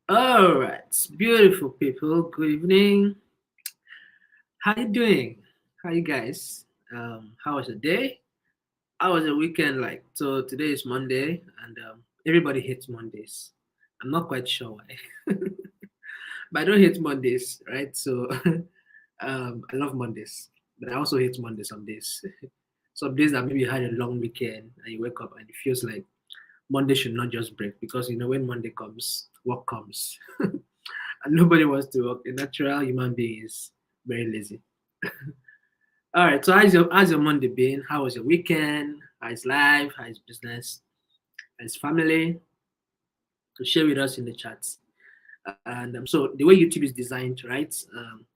All right, beautiful people. Good evening. How you doing? How you guys? How was the day? How was the weekend like? So today is Monday, and everybody hates Mondays. I'm not quite sure why, but I don't hate Mondays, right? So I love Mondays, but I also hate Monday some days. Some days that maybe you had a long weekend and you wake up and it feels like Monday should not just break because when Monday comes, work comes. And nobody wants to work. A natural human being is very lazy. All right. So how's your Monday been? How was your weekend? How's life? How's business? How's family? So share with us in the chats. And so the way YouTube is designed, right?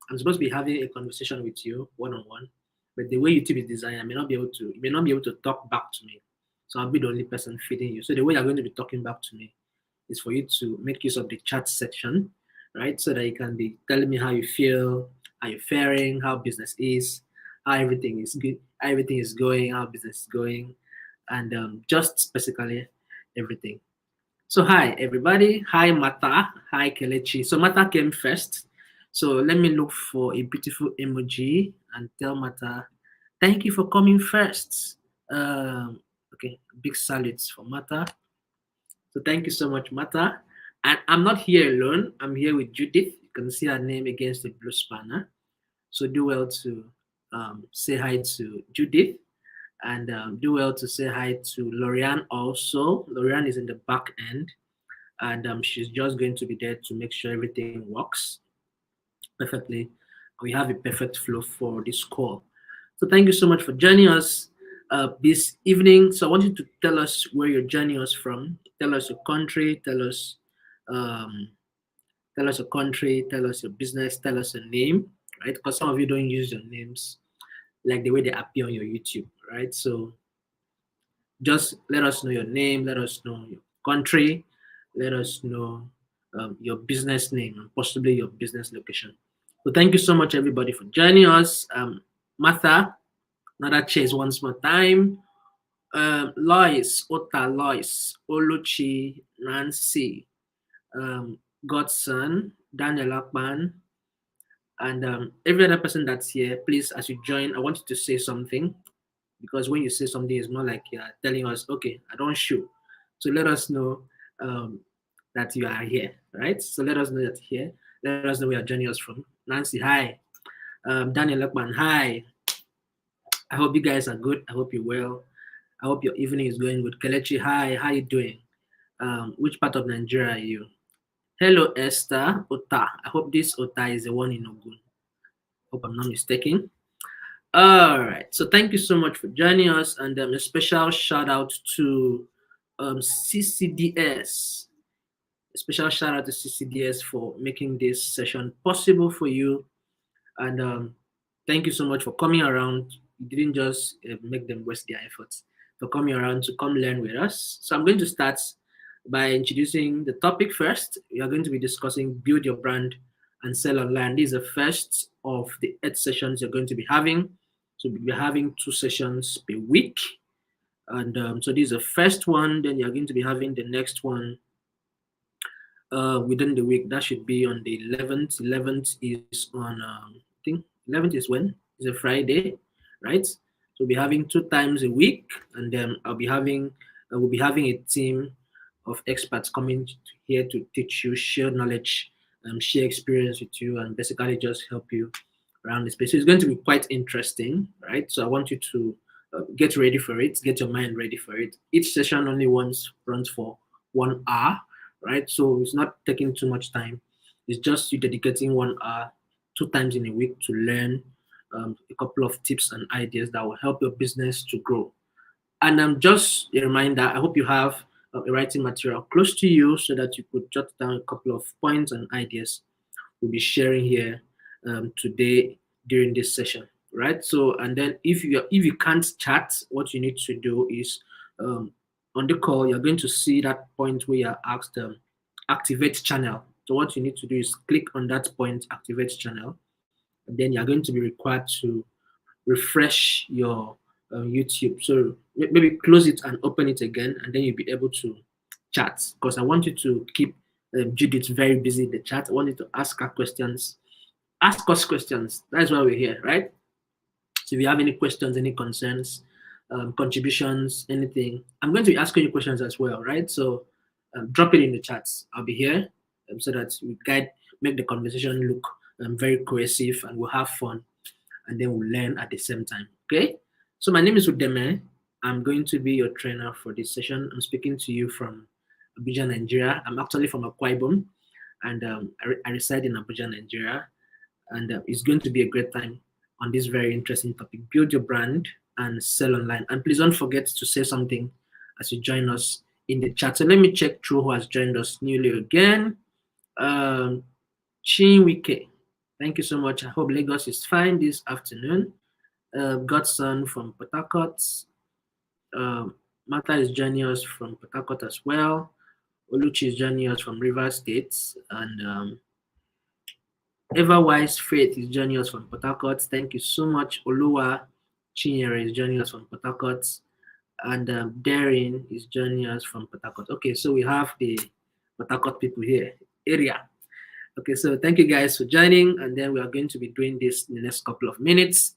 I'm supposed to be having a conversation with you one on one, but the way YouTube is designed, I may not be able to. You may not be able to talk back to me. So I'll be the only person feeding you. So the way you're going to be talking back to me is for you to make use of the chat section, right? So that you can be telling me how you feel, how you're faring, how business is, how everything is good, how everything is going, how business is going, and just basically everything. So hi everybody, hi Mata, hi Kelechi. So Mata came first. So let me look for a beautiful emoji and tell Mata, thank you for coming first. Okay, big salutes for Mata. So thank you so much, Mata. And I'm not here alone. I'm here with Judith. You can see her name against the blue spanner. So do well to say hi to Judith and do well to say hi to Lorianne also. Lorianne is in the back end and she's just going to be there to make sure everything works perfectly. We have a perfect flow for this call. So thank you so much for joining us this evening. So I want you to tell us where you're joining us from. Tell us your country. Um, tell us your country. Tell us your business. Tell us your name. Right? Because some of you don't use your names like the way they appear on your YouTube. Right? So just let us know your name. Let us know your country. Let us know your business name and possibly your business location. So thank you so much, everybody, for joining us. Martha, another chase once more time. Lois, Ota Lois, Oluchi, Nancy, Godson, Daniel Akman, and every other person that's here. Please, as you join, I want you to say something because when you say something, it's not like you're telling us, okay, I don't shoot. So let us know um, that you are here, right? So let us know that you're here. Let us know where you're joining us from. Nancy, hi. Daniel Lekman, hi. I hope you guys are good. I hope you're well. I hope your evening is going good. Kelechi, hi. How you doing? Which part of Nigeria are you? Hello, Esther Ota. I hope this Ota is the one in Ogun. Hope I'm not mistaken. All right. So thank you so much for joining us, and a special shout out to CCDS. A special shout out to CCDS for making this session possible for you. And thank you so much for coming around. You didn't just make them waste their efforts for coming around to come learn with us. So I'm going to start by introducing the topic first. We are going to be discussing build your brand and sell online. This is the first of the 8 sessions you're going to be having. So we'll be having 2 sessions per week. And so this is the first one. Then you're going to be having the next one within the week. That should be on the 11th. 11th is on, I think 11th is when? It's a Friday, right? So we'll be having 2 times a week, and then we'll be having a team of experts coming here to teach you, share knowledge, share experience with you, and basically just help you around the space. So it's going to be quite interesting, right? So I want you to get ready for it, get your mind ready for it. Each session only once runs for 1 hour, right? So it's not taking too much time. It's just you dedicating 1 hour 2 times in a week to learn a couple of tips and ideas that will help your business to grow. And just a reminder, I hope you have a writing material close to you so that you could jot down a couple of points and ideas we'll be sharing here today during this session, right? So, and then if you can't chat, what you need to do is um, on the call, you're going to see that point where you're asked activate channel. So what you need to do is click on that point, activate channel, and then you're going to be required to refresh your YouTube. So maybe close it and open it again, and then you'll be able to chat. Because I want you to keep Judith's very busy in the chat. I wanted to ask her questions. Ask us questions. That's why we're here, right? So if you have any questions, any concerns, contributions, anything, I'm going to be asking you questions as well, right? So drop it in the chats. I'll be here so that we make the conversation look very cohesive, and we'll have fun, and then we'll learn at the same time. Okay. So my name is Udeme. I'm going to be your trainer for this session. I'm speaking to you from Abuja, Nigeria. I'm actually from Akwa Ibom, and I reside in Abuja, Nigeria. And it's going to be a great time on this very interesting topic. Build your brand and sell online. And please don't forget to say something as you join us in the chat. So let me check through who has joined us newly again. Chinwike, thank you so much. I hope Lagos is fine this afternoon. Godson from Port Harcourt. Martha is joining us from Port Harcourt as well. Oluchi is joining us from Rivers State. And Everwise Faith is joining us from Port Harcourt. Thank you so much. Oluwa Chinyere is joining us from Port Harcourt. And Darren is joining us from Port Harcourt. Okay, so we have the Port Harcourt people here. Area. Okay, so thank you guys for joining. And then we are going to be doing this in the next couple of minutes.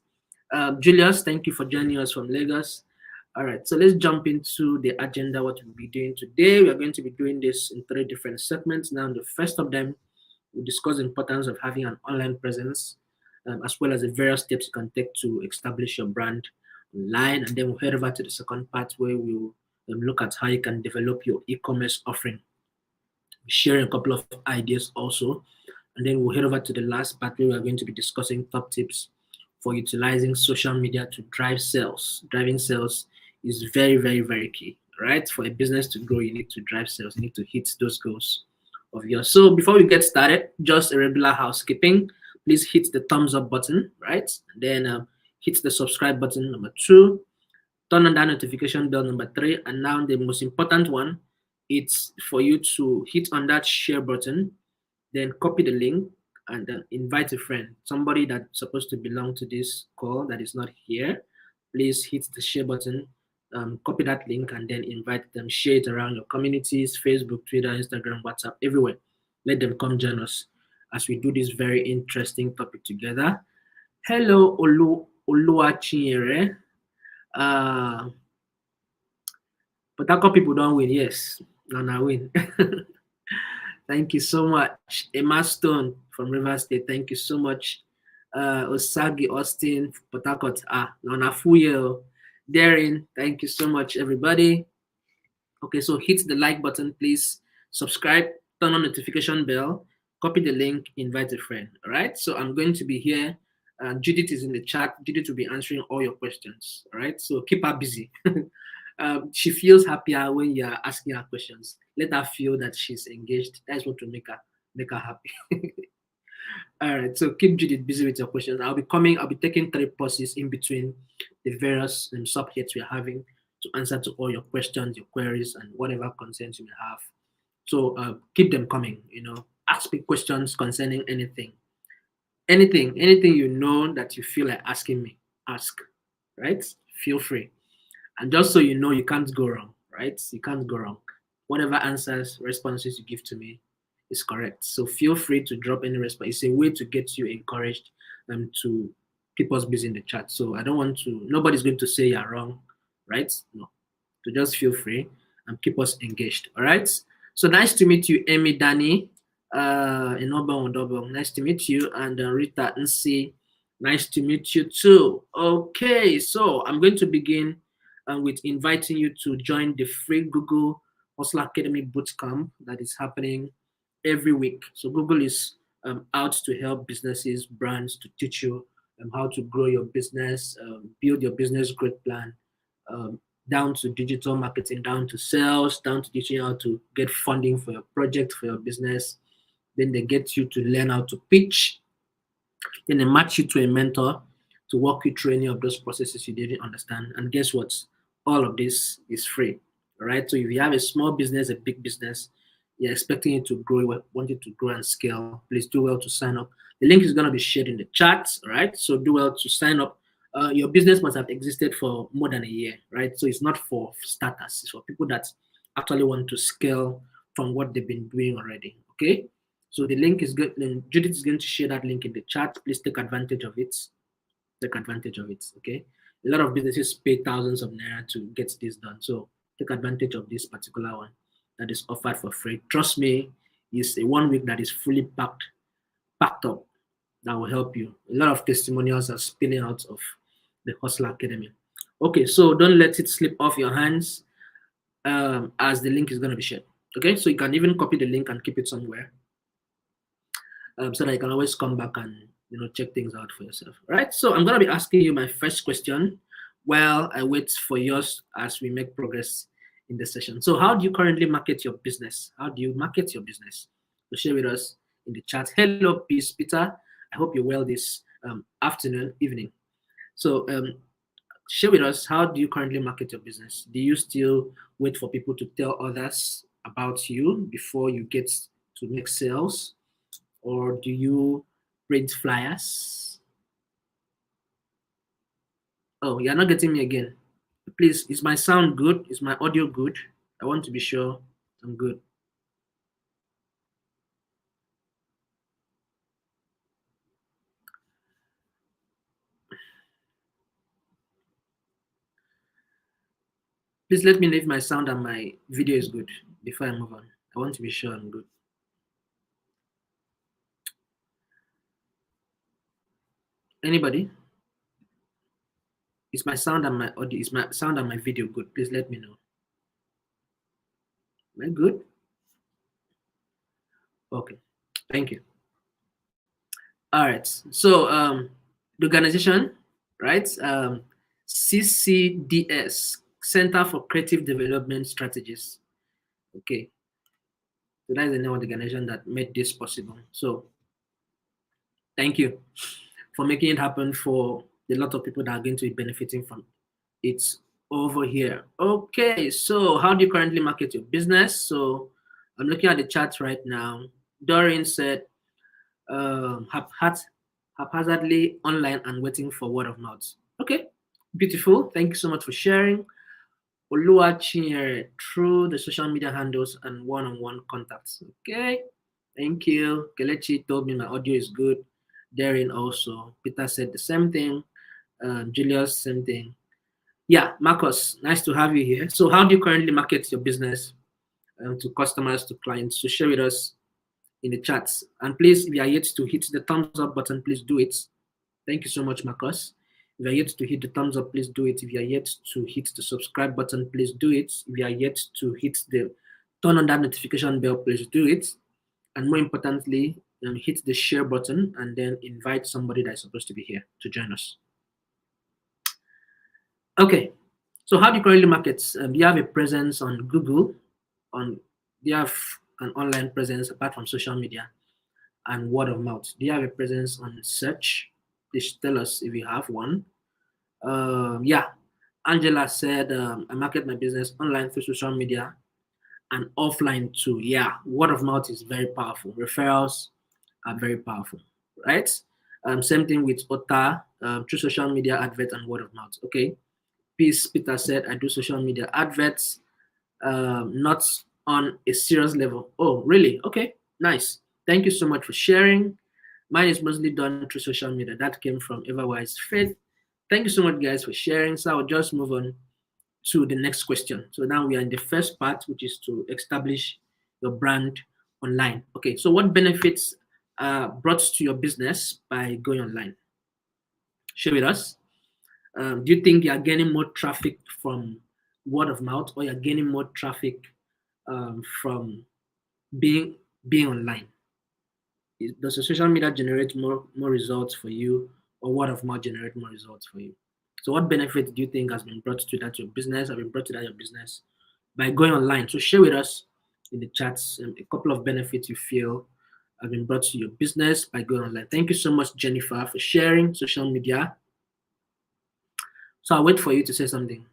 Julius, thank you for joining us from Lagos. All right, so let's jump into the agenda, what we'll be doing today. We are going to be doing this in 3 different segments. Now, the first of them, we'll discuss the importance of having an online presence, as well as the various steps you can take to establish your brand online. And then we'll head over to the second part where we'll look at how you can develop your e-commerce offering, sharing a couple of ideas also. And then we'll head over to the last part where we're going to be discussing top tips for utilizing social media to drive sales. Driving sales is very, very, very key, right? For a business to grow, you need to drive sales. You need to hit those goals of yours. So before we get started, just a regular housekeeping. Please hit the thumbs up button, right? And then hit the subscribe button, number 2. Turn on that notification bell, number 3. And now the most important one, it's for you to hit on that share button, then copy the link and then invite a friend, somebody that's supposed to belong to this call that is not here. Please hit the share button, copy that link, and then invite them. Share it around your communities, Facebook, Twitter, Instagram, WhatsApp, everywhere. Let them come join us as we do this very interesting topic together. Hello, Oluwachinyere. But that people don't win. Yes, no, win. Thank you so much. Emma Stone from Rivers State, thank you so much. Osagi Austin, Port Harcourt, Nana Fuyo. Darren, thank you so much, everybody. Okay, so hit the like button, please. Subscribe, turn on notification bell, copy the link, invite a friend. All right, so I'm going to be here. Judith is in the chat. Judith will be answering all your questions. All right, so keep her busy. She feels happier when you're asking her questions. Let her feel that she's engaged. That's what will make her happy. All right, so keep Judith busy with your questions. I'll be taking 3 pauses in between the various subjects we're having to answer to all your questions, your queries, and whatever concerns you may have. So keep them coming, ask me questions concerning anything you know that you feel like asking me, ask, right? Feel free. And just so you know, you can't go wrong, right? You can't go wrong. Whatever responses you give to me is correct. So feel free to drop any response. It's a way to get you encouraged and to keep us busy in the chat. So nobody's going to say you're wrong, right? No. So just feel free and keep us engaged, all right? So nice to meet you, Amy Danny, nice to meet you, and Rita Nsi, nice to meet you too. Okay, so I'm going to begin with inviting you to join the free Google Hustle Academy Bootcamp that is happening every week. So Google is out to help businesses, brands, to teach you how to grow your business, build your business growth plan, down to digital marketing, down to sales, down to teaching you how to get funding for your project, for your business. Then they get you to learn how to pitch. Then they match you to a mentor to walk you through any of those processes you didn't understand. And guess what? All of this is free. All right. So if you have a small business, a big business, you're expecting it to grow, want it to grow and scale, please do well to sign up. The link is going to be shared in the chat. All right. So do well to sign up. Your business must have existed for more than a year, right? So it's not for starters. It's for people that actually want to scale from what they've been doing already. Okay, so the link is good. Judith is going to share that link in the chat. Please take advantage of it. Take advantage of it. Okay, a lot of businesses pay thousands of naira to get this done. So take advantage of this particular one that is offered for free. Trust me, it's a 1 week that is fully packed up, that will help you. A lot of testimonials are spilling out of the Hustler Academy. Okay, so don't let it slip off your hands, as the link is going to be shared. Okay, so you can even copy the link and keep it somewhere, so that you can always come back and check things out for yourself. All right, so I'm going to be asking you my first question while I wait for yours as we make progress in the session. So how do you currently market your business? How do you market your business? So share with us in the chat. Hello, peace, Peter. I hope you're well this afternoon, evening. So share with us, how do you currently market your business? Do you still wait for people to tell others about you before you get to make sales? Or do you print flyers? Oh, you're not getting me again. Please, is my sound good? Is my audio good? I want to be sure I'm good. Please let me know if my sound and my video is good before I move on. I want to be sure I'm good. Anybody? Is my sound and my audio, is my sound and my video good? Please let me know. Am I good? Okay, thank you. All right, so the organization, right? CCDS, Center for Creative Development Strategies. Okay, so that is the name of the organization that made this possible. So thank you for making it happen for a lot of people that are going to be benefiting from it over here. Okay, so how do you currently market your business? So I'm looking at the chat right now. Doreen said, haphazardly online and waiting for word of mouth. Okay, beautiful. Thank you so much for sharing. Olua Chinyere, through the social media handles and one-on-one contacts. Okay, thank you. Kelechi told me my audio is good. Darren also. Peter said the same thing. Julius, same thing. Yeah, Marcus, nice to have you here. So how do you currently market your business to customers, to clients? So share with us in the chats. And please, if you are yet to hit the thumbs up button, please do it. Thank you so much, Marcus. If you are yet to hit the thumbs up, please do it. If you are yet to hit the subscribe button, please do it. If you are yet to hit the turn on that notification bell, please do it. And more importantly, hit the share button and then invite somebody that is supposed to be here to join us. Okay, so how do you currently market? Do you have a presence on Google? Do you have an online presence apart from social media and word of mouth? Do you have a presence on search? Please tell us if you have one. Yeah, Angela said, I market my business online through social media and offline too. Yeah, word of mouth is very powerful. Referrals are very powerful, right? Same thing with Ota, through social media, advert, and word of mouth. Okay. Peace, Peter said, I do social media adverts, not on a serious level. Oh, really? Okay, nice. Thank you so much for sharing. Mine is mostly done through social media. That came from Everwise Faith. Thank you so much, guys, for sharing. So I'll just move on to the next question. So now we are in the first part, which is to establish your brand online. Okay, so what benefits are brought to your business by going online? Share with us. Do you think you are gaining more traffic from word of mouth, or you're gaining more traffic from being online? Does the social media generate more results for you, or word of mouth generate more results for you? So what benefit do you think has been brought to that your business, have been brought to that your business by going online? So share with us in the chats a couple of benefits you feel have been brought to your business by going online. Thank you so much, Jennifer, for sharing social media. So I'll wait for you to say something.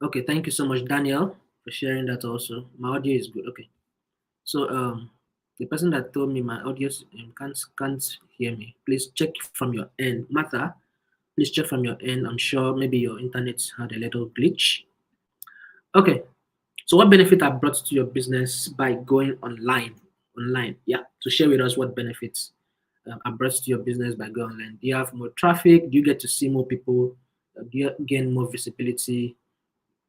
Okay, thank you so much, Daniel, for sharing that also. My audio is good. Okay. So the person that told me my audio can't hear me, please check from your end. Martha, please check from your end. I'm sure maybe your internet had a little glitch. Okay. So what benefit are brought to your business by going online? Online, yeah. So share with us what benefits are brought to your business by going online. Do you have more traffic? Do you get to see more people? Do you gain more visibility?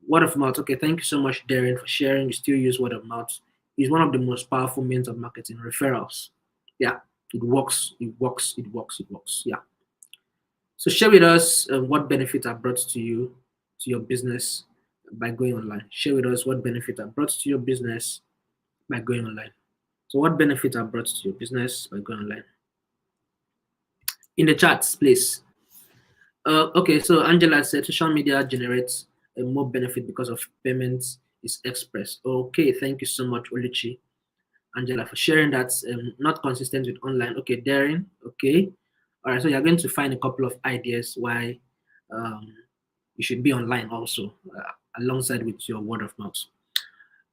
Word of mouth. Okay, thank you so much, Darren, for sharing. You still use word of mouth. It's one of the most powerful means of marketing. Referrals. Yeah, it works. It works. It works. It works. Yeah. So share with us what benefits are brought to you, to your business by going online. Share with us what benefits are brought to your business by going online. So what benefits are brought to your business by going online? In the chats, please. Okay, so Angela said social media generates more benefit because of payments is express. Okay, thank you so much, Oluchi. Angela, for sharing that. Not consistent with online. Okay, Darren. Okay. All right, so you're going to find a couple of ideas why um, you should be online also, alongside with your word of mouth.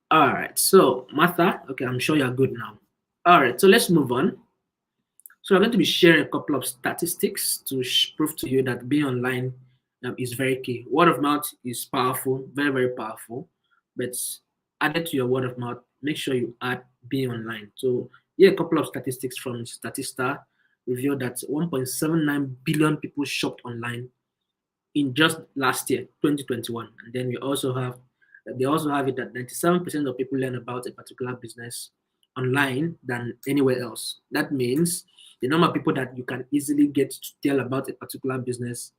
All right, so Martha, okay, I'm sure you're good now. All right, so let's move on. So I'm going to be sharing a couple of statistics to prove to you that being online is very key. Word of mouth is powerful, very, very powerful. But added to your word of mouth, make sure you add being online. So here a couple of statistics from Statista reveal that 1.79 billion people shopped online in just last year, 2021. And then we also have they also have it that 97% of people learn about a particular business online than anywhere else. That means the number of people that you can easily get to tell about a particular business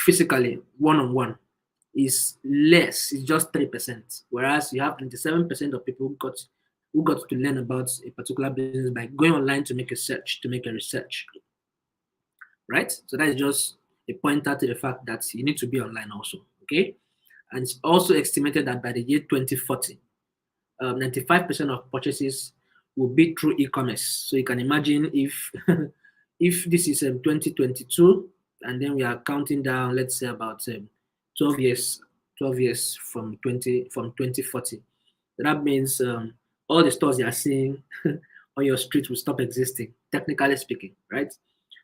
physically, one-on-one, is less. It's just 3%. Whereas you have 27% of people who got to learn about a particular business by going online to make a search, to make a research, right? So that is just a pointer to the fact that you need to be online also, okay? And it's also estimated that by the year 2040, 95% of purchases will be through e-commerce. So you can imagine if if this is 2022, and then we are counting down, let's say about 12 years, 12 years from 2040. That means all the stores you are seeing on your street will stop existing, technically speaking, right?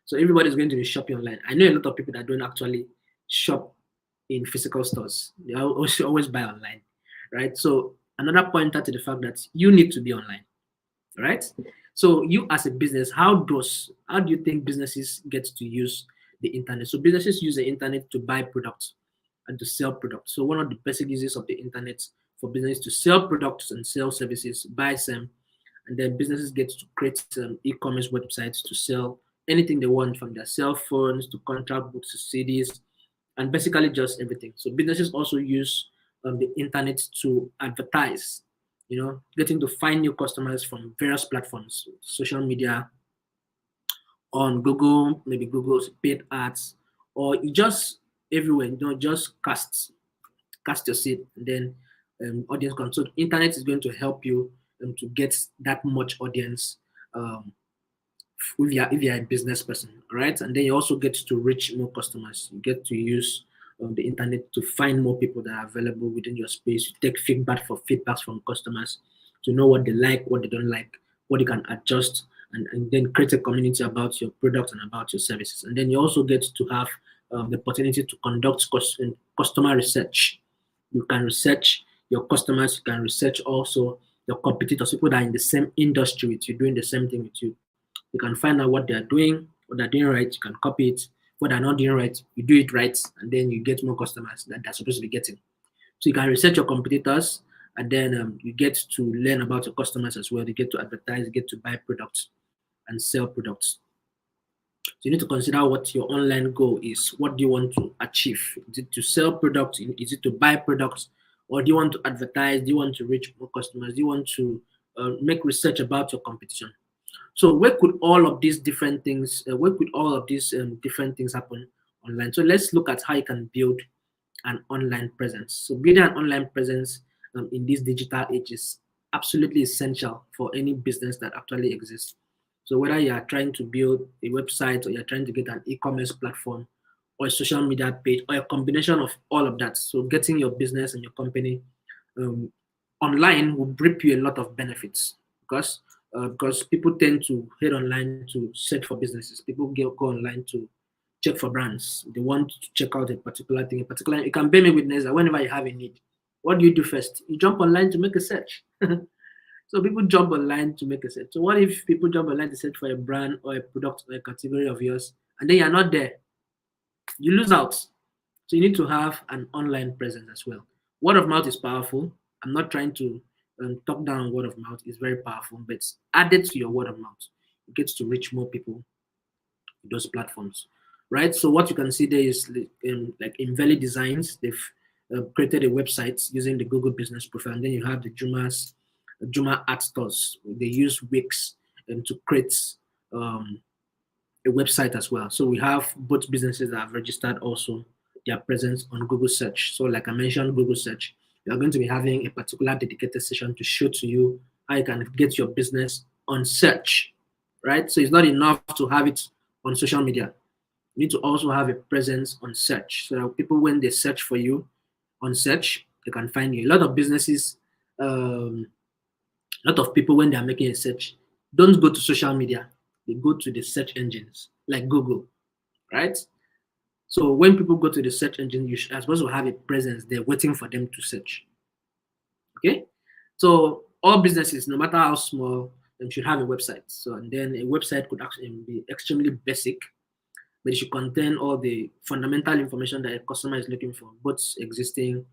So everybody's going to be shopping online. I know a lot of people that don't actually shop in physical stores. They also always buy online, right? So another pointer to the fact that you need to be online, right? So you as a business, how do you think businesses get to use the internet? So businesses use the internet to buy products and to sell products. So one of the basic uses of the internet for business to sell products and sell services, buy some, and then businesses get to create some e-commerce websites to sell anything they want, from their cell phones to contract books to CDs, and basically just everything. So businesses also use the internet to advertise, getting to find new customers from various platforms, social media, on Google, maybe Google's paid ads, or you just everywhere, just cast your seed, and then audience comes. So internet is going to help you to get that much audience, um, if you're a business person, right? And then you also get to reach more customers. You get to use the internet to find more people that are available within your space. You take feedbacks from customers to know what they like, what they don't like, what you can adjust, and then create a community about your product and about your services. And then you also get to have the opportunity to conduct customer research. You can research your customers. You can research also your competitors, people that are in the same industry with you, doing the same thing with you. You can find out what they're doing, what they're doing right. You can copy it. What they're not doing right, you do it right, and then you get more customers that they're supposed to be getting. So you can research your competitors, and then you get to learn about your customers as well. You get to advertise, you get to buy products and sell products. So you need to consider what your online goal is. What do you want to achieve? Is it to sell products? Is it to buy products? Or do you want to advertise? Do you want to reach more customers? Do you want to make research about your competition? So where could all of these different things happen online? So let's look at how you can build an online presence. So building an online presence in this digital age is absolutely essential for any business that actually exists. So whether you are trying to build a website, or you're trying to get an e-commerce platform, or a social media page, or a combination of all of that. So getting your business and your company um, online will bring you a lot of benefits, because people tend to head online to search for businesses. People go online to check for brands. They want to check out a particular thing, a particular. You can bear me witness that whenever you have a need, What do you do first? You jump online to make a search. So people jump online to make a search. So what if people jump online to search for a brand or a product or a category of yours, and then you're not there? You lose out. So you need to have an online presence as well. Word of mouth is powerful. I'm not trying to talk down on word of mouth. It's very powerful, but added to your word of mouth, it gets to reach more people in those platforms, right? So what you can see there is like Inveli Designs. They've created a website using the Google Business Profile, and then you have the Juma Art Stores. They use Wix to create um, a website as well. So we have both businesses that have registered also their presence on Google Search. So like I mentioned, Google Search, we are going to be having a particular dedicated session to show to you how you can get your business on search, right? So it's not enough to have it on social media. You need to also have a presence on search so that people, when they search for you on search, they can find you. A lot of businesses, a lot of people, when they are making a search, don't go to social media. They go to the search engines like Google, right? So when people go to the search engine, you are supposed to have a presence there waiting for them to search. Okay? So all businesses, no matter how small, they should have a website. So and then a website could actually be extremely basic, but it should contain all the fundamental information that a customer is looking for, both existing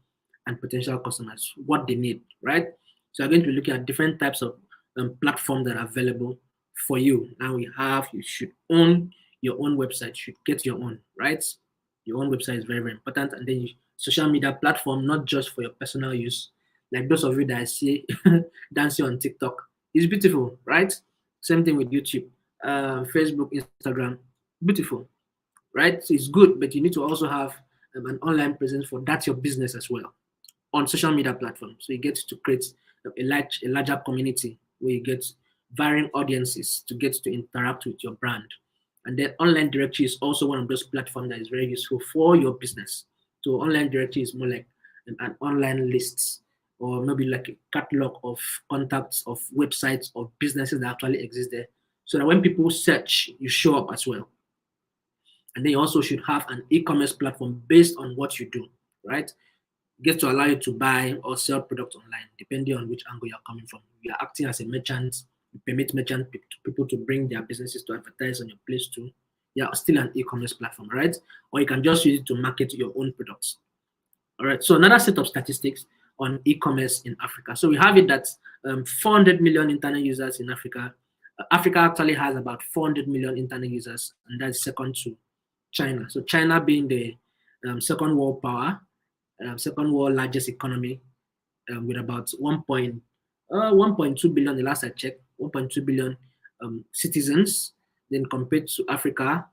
and potential customers, what they need, right? So I'm going to be looking at different types of platforms that are available for you. Now you should own your own website, you should get your own, right? Your own website is very, very important. And then social media platform, not just for your personal use, like those of you that I see dancing on TikTok, is beautiful, right? Same thing with YouTube, Facebook, Instagram, beautiful, right? So it's good, but you need to also have an online presence for that your business as well on social media platforms. So you get to create a larger community where you get varying audiences to get to interact with your brand. And then online directory is also one of those platforms that is very useful for your business. So online directory is more like an online list or maybe like a catalog of contacts of websites of businesses that actually exist there. So that when people search, you show up as well. And then you also should have an e-commerce platform based on what you do, right? Get to allow you to buy or sell products online, depending on which angle you're coming from. You are acting as a merchant, you permit people to bring their businesses to advertise on your place too. You're still an e-commerce platform, right? Or you can just use it to market your own products. All right. So another set of statistics on e-commerce in Africa. So we have it that 400 million internet users in Africa. Africa actually has about 400 million internet users, and that's second to China. So China being the second world power, second world largest economy, with about 1.2 billion, the last I checked, 1.2 billion citizens. Then compared to Africa,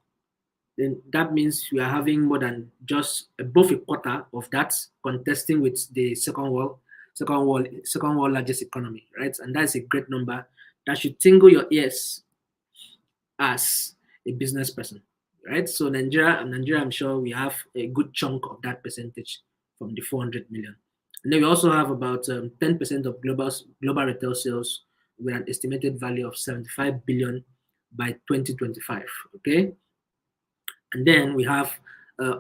then that means we are having more than just above a quarter of that contesting with the second world largest economy, right? And that's a great number that should tingle your ears as a business person, right? So Nigeria, I'm sure we have a good chunk of that percentage from the 400 million. And then we also have about 10% of global retail sales with an estimated value of 75 billion by 2025. Okay, and then we have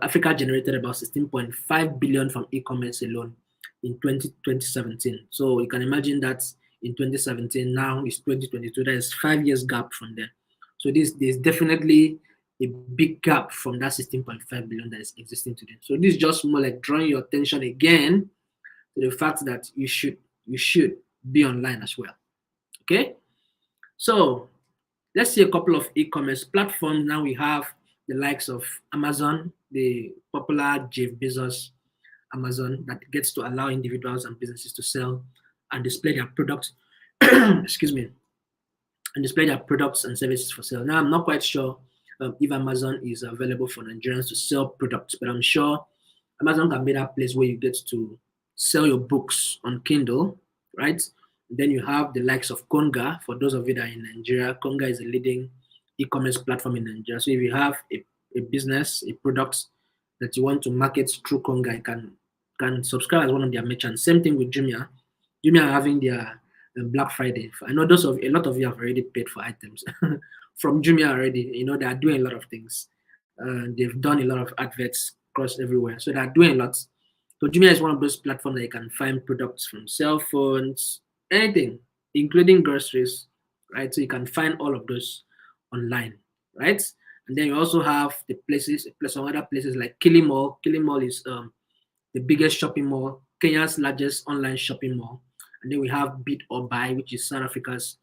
Africa generated about 16.5 billion from e-commerce alone in 2017. So you can imagine that in 2017, now it's 2022. There is 5 years gap from there. So there's definitely a big gap from that 16.5 billion that is existing today. So this is just more like drawing your attention again to the fact that you should be online as well. Okay, so let's see a couple of e-commerce platforms. Now we have the likes of Amazon, the popular Jeff Bezos Amazon that gets to allow individuals and businesses to sell and display their products. Excuse me, and display their products and services for sale. Now I'm not quite sure if Amazon is available for Nigerians to sell products, but I'm sure Amazon can be that place where you get to sell your books on Kindle, right? Then you have the likes of Konga. For those of you that are in Nigeria, Konga is a leading e-commerce platform in Nigeria. So if you have a business, a product that you want to market through Konga, you can subscribe as one of their merchants. Same thing with Jumia. Jumia are having their Black Friday. I know a lot of you have already paid for items from Jumia already. You know, they are doing a lot of things. They've done a lot of adverts across everywhere. So they are doing a lot. So Jumia is one of those platforms that you can find products from cell phones, anything, including groceries, right? So you can find all of those online, right? And then you also have the places, plus some other places like Kilimall. Kilimall is the biggest shopping mall, Kenya's largest online shopping mall. And then we have Bid or Buy, which is South Africa's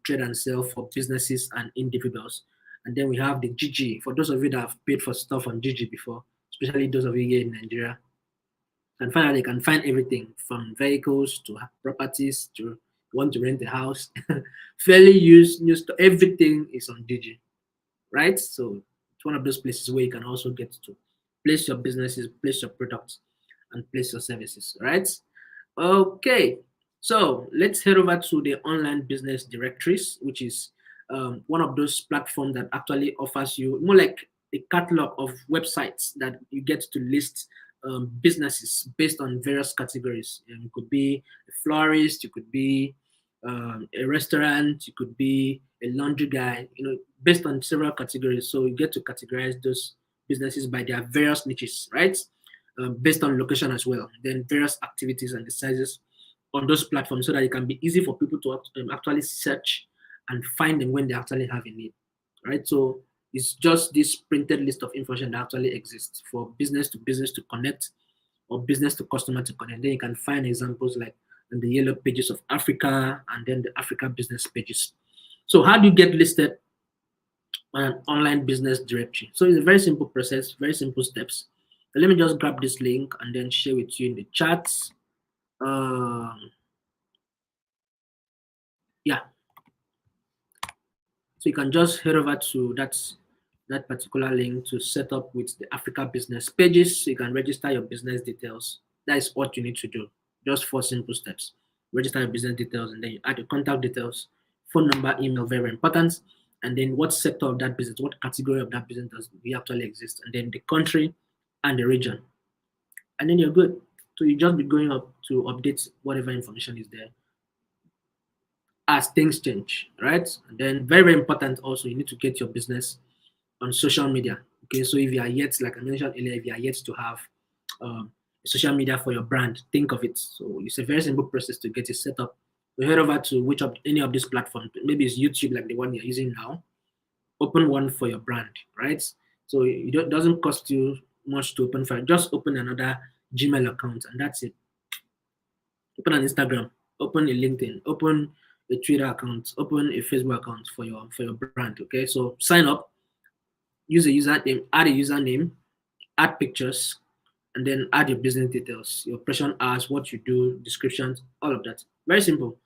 trade and sale for businesses and individuals. And then we have the Gigi. For those of you that have paid for stuff on Gigi before, especially those of you here in Nigeria, and finally, you can find everything from vehicles to properties to want to rent a house, fairly used, new stuff. Everything is on Digi, right? So it's one of those places where you can also get to place your businesses, place your products, and place your services, right? Okay, so let's head over to the online business directories, which is one of those platforms that actually offers you more like a catalog of websites that you get to list businesses based on various categories. It could be a florist, you could be a restaurant, you could be a laundry guy, based on several categories. So you get to categorize those businesses by their various niches, right? Based on location as well. Then various activities and the sizes on those platforms so that it can be easy for people to actually search and find them when they actually have a need, right? So it's just this printed list of information that actually exists for business to connect or business to customer to connect. Then you can find examples like in the yellow pages of Africa and then the Africa business pages. So how do you get listed on an online business directory? So it's a very simple process, very simple steps. So let me just grab this link and then share with you in the chats. Yeah, so you can just head over to that particular link to set up with the Africa business pages. So you can register your business details. That is what you need to do. Just 4 simple steps. Register your business details and then you add your contact details, phone number, email, very, very important. And then what sector of that business, what category of that business does we actually exist, and then the country and the region. And then you're good. So you just be going up to update whatever information is there as things change, right? And then very, very important also, you need to get your business on social media. Okay, so if you are yet, like I mentioned earlier, if you are yet to have social media for your brand, think of it. So it's a very simple process to get it set up. You head over to which of any of these platforms, maybe it's YouTube like the one you're using now. Open one for your brand, right? So it doesn't cost you much to open for. Just open another Gmail account and that's it. Open an Instagram, open a LinkedIn, open a Twitter account, open a Facebook account for your brand. Okay, so sign up, use a username, add a username, add pictures, and then add your business details, your operation hours, what you do, descriptions, all of that. Very simple.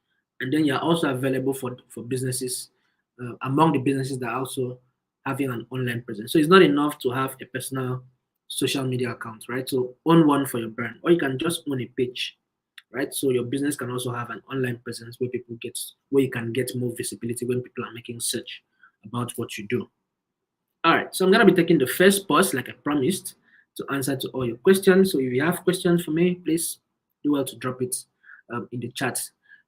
And then you're also available for businesses, among the businesses that are also having an online presence. So it's not enough to have a personal social media account, right? So own one for your brand, or you can just own a page, right? So your business can also have an online presence where you can get more visibility when people are making search about what you do. All right, so I'm gonna be taking the first pause like I promised to answer to all your questions. So if you have questions for me, please do well to drop it in the chat.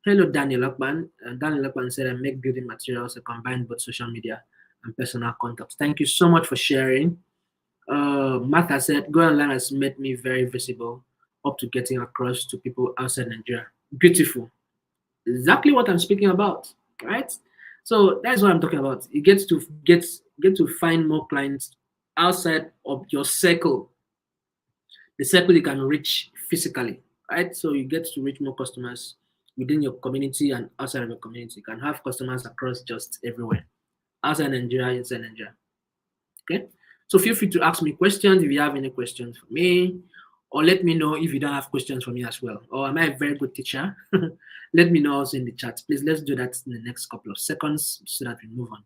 Hello, Daniel Akban. Daniel Akban said I make building materials. I combine both social media and personal contacts. Thank you so much for sharing. Martha said, go online has made me very visible up to getting across to people outside Nigeria. Beautiful. Exactly what I'm speaking about, right? So that's what I'm talking about. You get to find more clients outside of your circle, the circle you can reach physically, right? So you get to reach more customers within your community and outside of your community. You can have customers across just everywhere, outside Nigeria, inside Nigeria. Okay, so feel free to ask me questions if you have any questions for me, or let me know if you don't have questions for me as well. Or am I a very good teacher? Let me know also in the chat. Please, let's do that in the next couple of seconds so that we move on.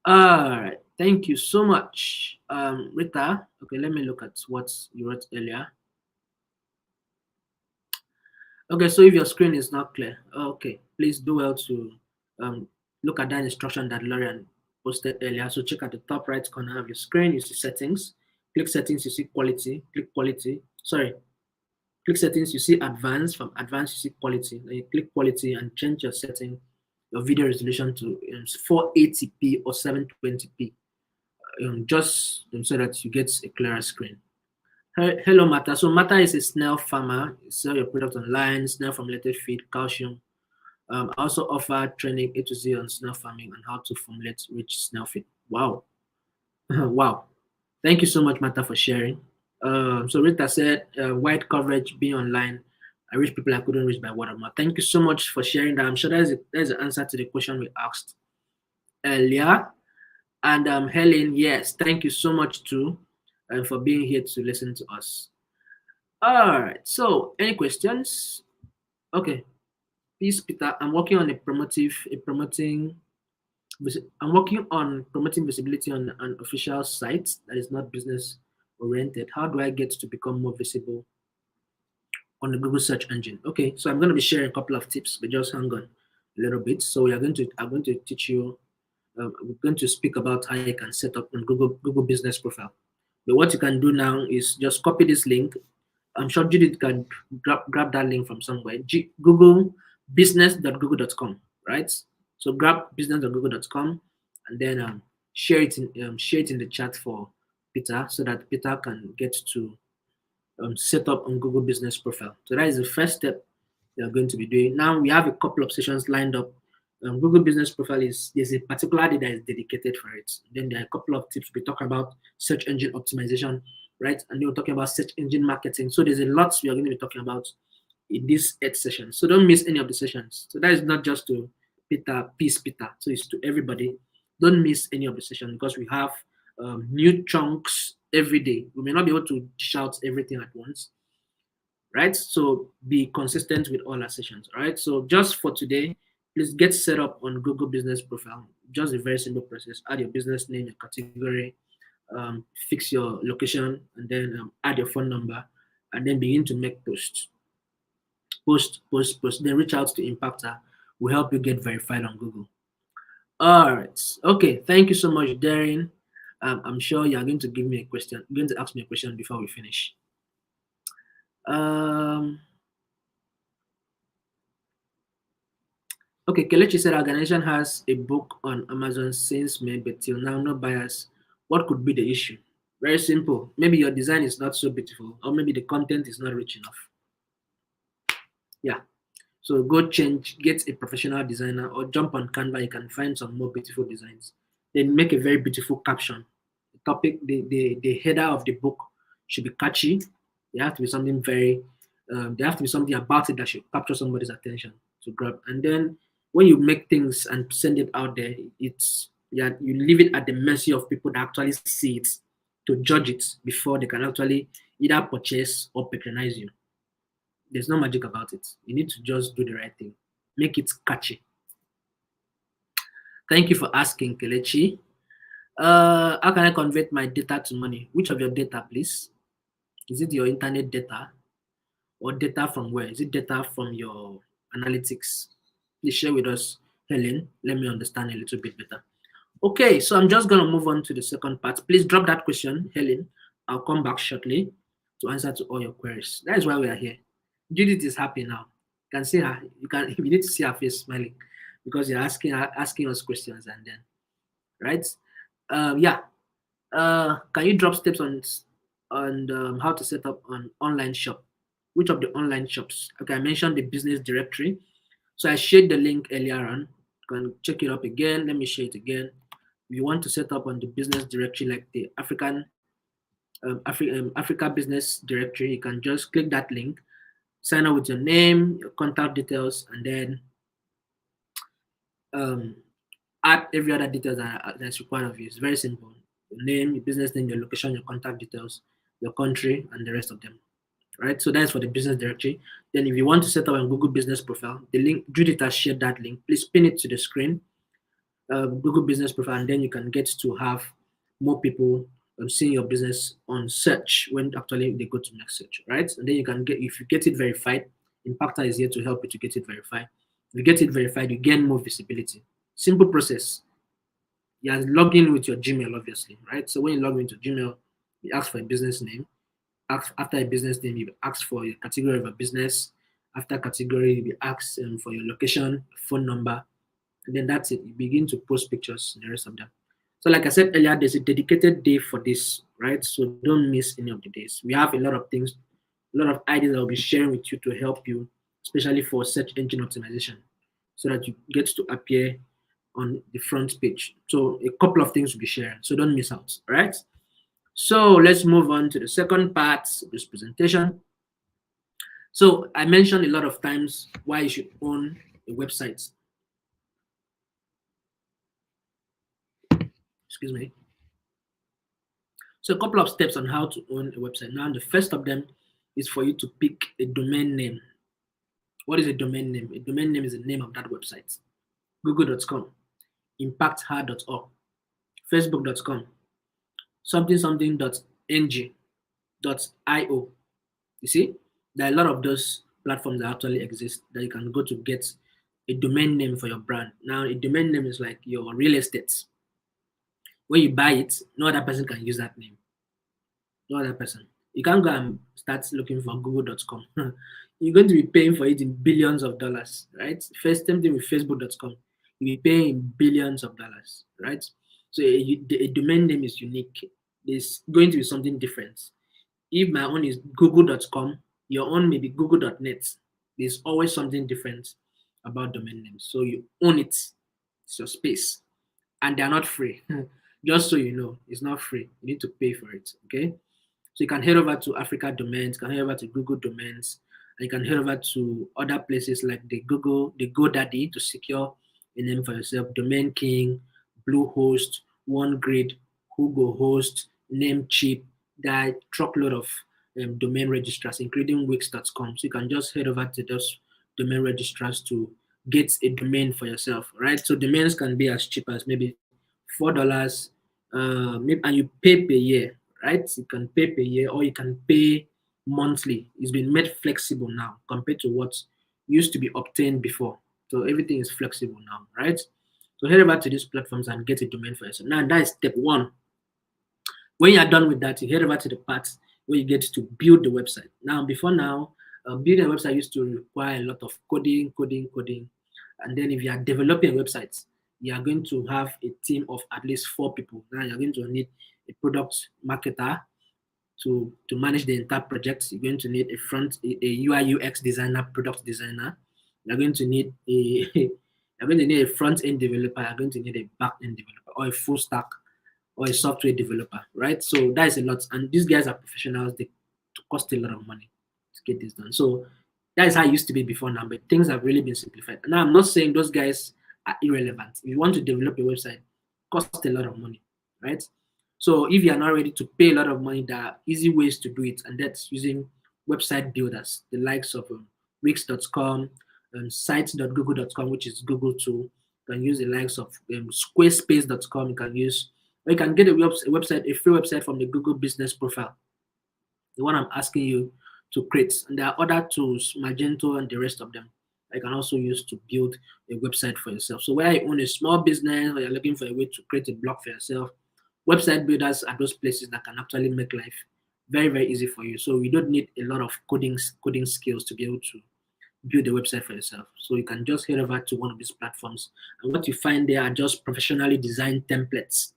All right, thank you so much, Rita. Okay, let me look at what you wrote earlier. Okay, so if your screen is not clear, okay, please do well to look at that instruction that Lorian posted earlier. So check at the top right corner of your screen, you see settings. Click settings, you see quality. Click quality. Sorry, click settings, you see advanced. From advanced, you see quality. Then you click quality and change your setting, your video resolution to 480p or 720p, just so that you get a clearer screen. Hello, Mata. So Mata is a snail farmer. You sell your product online, snail formulated feed, calcium. I also offer training A to Z on snail farming and how to formulate rich snail feed. Wow. Wow. Thank you so much, Mata, for sharing. So Rita said, wide coverage, being online. I reach people I couldn't reach by word of mouth. Thank you so much for sharing that. I'm sure there's an answer to the question we asked earlier. And Helen, yes, thank you so much too, for being here to listen to us. All right. So, any questions? Okay. Peace, Peter. I'm working on promoting visibility on an official site that is not business oriented. How do I get to become more visible on the Google search engine? Okay, so I'm going to be sharing a couple of tips, but just hang on a little bit. So I'm going to teach you. We're going to speak about how you can set up on Google Business Profile. But what you can do now is just copy this link. I'm sure Judith can grab that link from somewhere. Google business.google.com, right? So grab business.google.com and then share it in the chat for Peter so that Peter can get to set up on Google Business Profile. So that is the first step we are going to be doing. Now we have a couple of sessions lined up. Google Business Profile there's a particular day that is dedicated for it. Then there are a couple of tips. We talk about search engine optimization, right? And then we're talking about search engine marketing. So there's a lot we are going to be talking about in this 8 session. So don't miss any of the sessions. So that is not just to Peter, peace Peter. So it's to everybody. Don't miss any of the sessions because we have new chunks every day. We may not be able to dish out everything at once, right? So be consistent with all our sessions, all right? So just for today, please get set up on Google Business Profile. Just a very simple process. Add your business name, your category, fix your location, and then add your phone number, and then begin to make posts. Post. Then reach out to Impactor. Will help you get verified on Google. All right. Okay. Thank you so much, Darren. I'm sure you're going to give me a question. You're going to ask me a question before we finish. Okay, Kelechi said our organization has a book on Amazon since May, but till now no buyers. What could be the issue? Very simple. Maybe your design is not so beautiful, or maybe the content is not rich enough. Yeah. So go get a professional designer, or jump on Canva. You can find some more beautiful designs. Then make a very beautiful caption. The topic, the header of the book should be catchy. There have to be something there have to be something about it that should capture somebody's attention to grab. And then when you make things and send it out there, you leave it at the mercy of people that actually see it to judge it before they can actually either purchase or patronize you. There's no magic about it. You need to just do the right thing. Make it catchy. Thank you for asking, Kelechi. How can I convert my data to money? Which of your data, please? Is it your internet data? Or data from where? Is it data from your analytics? Please share with us, Helen. Let me understand a little bit better. Okay, so I'm just going to move on to the second part. Please drop that question, Helen. I'll come back shortly to answer to all your queries. That is why we are here. Judith is happy now. You can see her. You need to see her face smiling because you're asking us questions and then, right? Yeah. Can you drop steps on how to set up an online shop? Which of the online shops? Okay, I mentioned the business directory. So I shared the link earlier on. You can check it up again. Let me share it again. If you want to set up on the business directory, like the Africa Business Directory, you can just click that link, sign up with your name, your contact details, and then add every other details that's required of you. It's very simple. Your name, your business name, your location, your contact details, your country, and the rest of them. Right? So that's for the business directory. Then if you want to set up a Google Business Profile, the link, Judith has shared that link. Please pin it to the screen, Google Business Profile, and then you can get to have more people seeing your business on search when actually they go to next search, right? And then you can if you get it verified, Impactor is here to help you to get it verified. If you get it verified, you gain more visibility. Simple process. You log in with your Gmail, obviously, right? So when you log into Gmail, you ask for a business name. After a business name, you ask for your category of a business. After category, you ask for your location, phone number, and then that's it. You begin to post pictures and the rest of them. So like I said earlier, there's a dedicated day for this right? So don't miss any of the days. We have a lot of things, a lot of ideas that I'll be sharing with you to help you, especially for search engine optimization, so that you get to appear on the front page. So a couple of things will be sharing, so don't miss out, right? So let's move on to the second part of this presentation. So I mentioned a lot of times why you should own a website. Excuse me. So a couple of steps on how to own a website. Now, the first of them is for you to pick a domain name. What is a domain name? A domain name is the name of that website. Google.com, impacther.org, facebook.com, something.ng.io. You see, there are a lot of those platforms that actually exist that you can go to get a domain name for your brand. Now, a domain name is like your real estate. When you buy it, no other person can use that name. No other person. You can't go and start looking for google.com. You're going to be paying for it in billions of dollars, right? First, same thing with facebook.com. You'll be paying in billions of dollars, right? So a domain name is unique. There's going to be something different. If my own is google.com, your own may be google.net. There's always something different about domain names. So you own it. It's your space. And they're not free. Just so you know, it's not free. You need to pay for it. Okay. So you can head over to Africa Domains, you can head over to Google Domains, and you can head over to other places like the GoDaddy to secure a name for yourself, Domain King, Bluehost, OneGrid, Hugo Host, Namecheap, that truckload of domain registrars, including Wix.com. So you can just head over to those domain registrars to get a domain for yourself, right? So domains can be as cheap as maybe $4, and you pay per year, right? You can pay per year or you can pay monthly. It's been made flexible now compared to what used to be obtained before. So everything is flexible now, right? So head over to these platforms and get a domain for yourself. Now that is step one. When you're done with that, you head over to the part where you get to build the website. Now, before now, building a website used to require a lot of coding. And then if you are developing a website, you are going to have a team of at least 4 people. Now you're going to need a product marketer to manage the entire project. You're going to need a UI UX designer, product designer. You're going to need a you're going to need a front end developer. You're going to need a back end developer or a full stack or a software developer, right? So that is a lot. And these guys are professionals. They cost a lot of money to get this done. So that is how it used to be before now, but things have really been simplified. Now, I'm not saying those guys are irrelevant. If you want to develop a website, it costs a lot of money, right? So if you are not ready to pay a lot of money, there are easy ways to do it, and that's using website builders, the likes of Wix.com, sites.google.com, which is Google too. You can use the likes of squarespace.com. You can use, or you can get a website, a free website from the Google Business Profile, the one I'm asking you to create. And there are other tools, Magento and the rest of them, I can also use to build a website for yourself. So whether you own a small business or you're looking for a way to create a blog for yourself, website builders are those places that can actually make life very, very easy for you. So you don't need a lot of coding skills to be able to build a website for yourself. So you can just head over to one of these platforms, and what you find there are just professionally designed templates.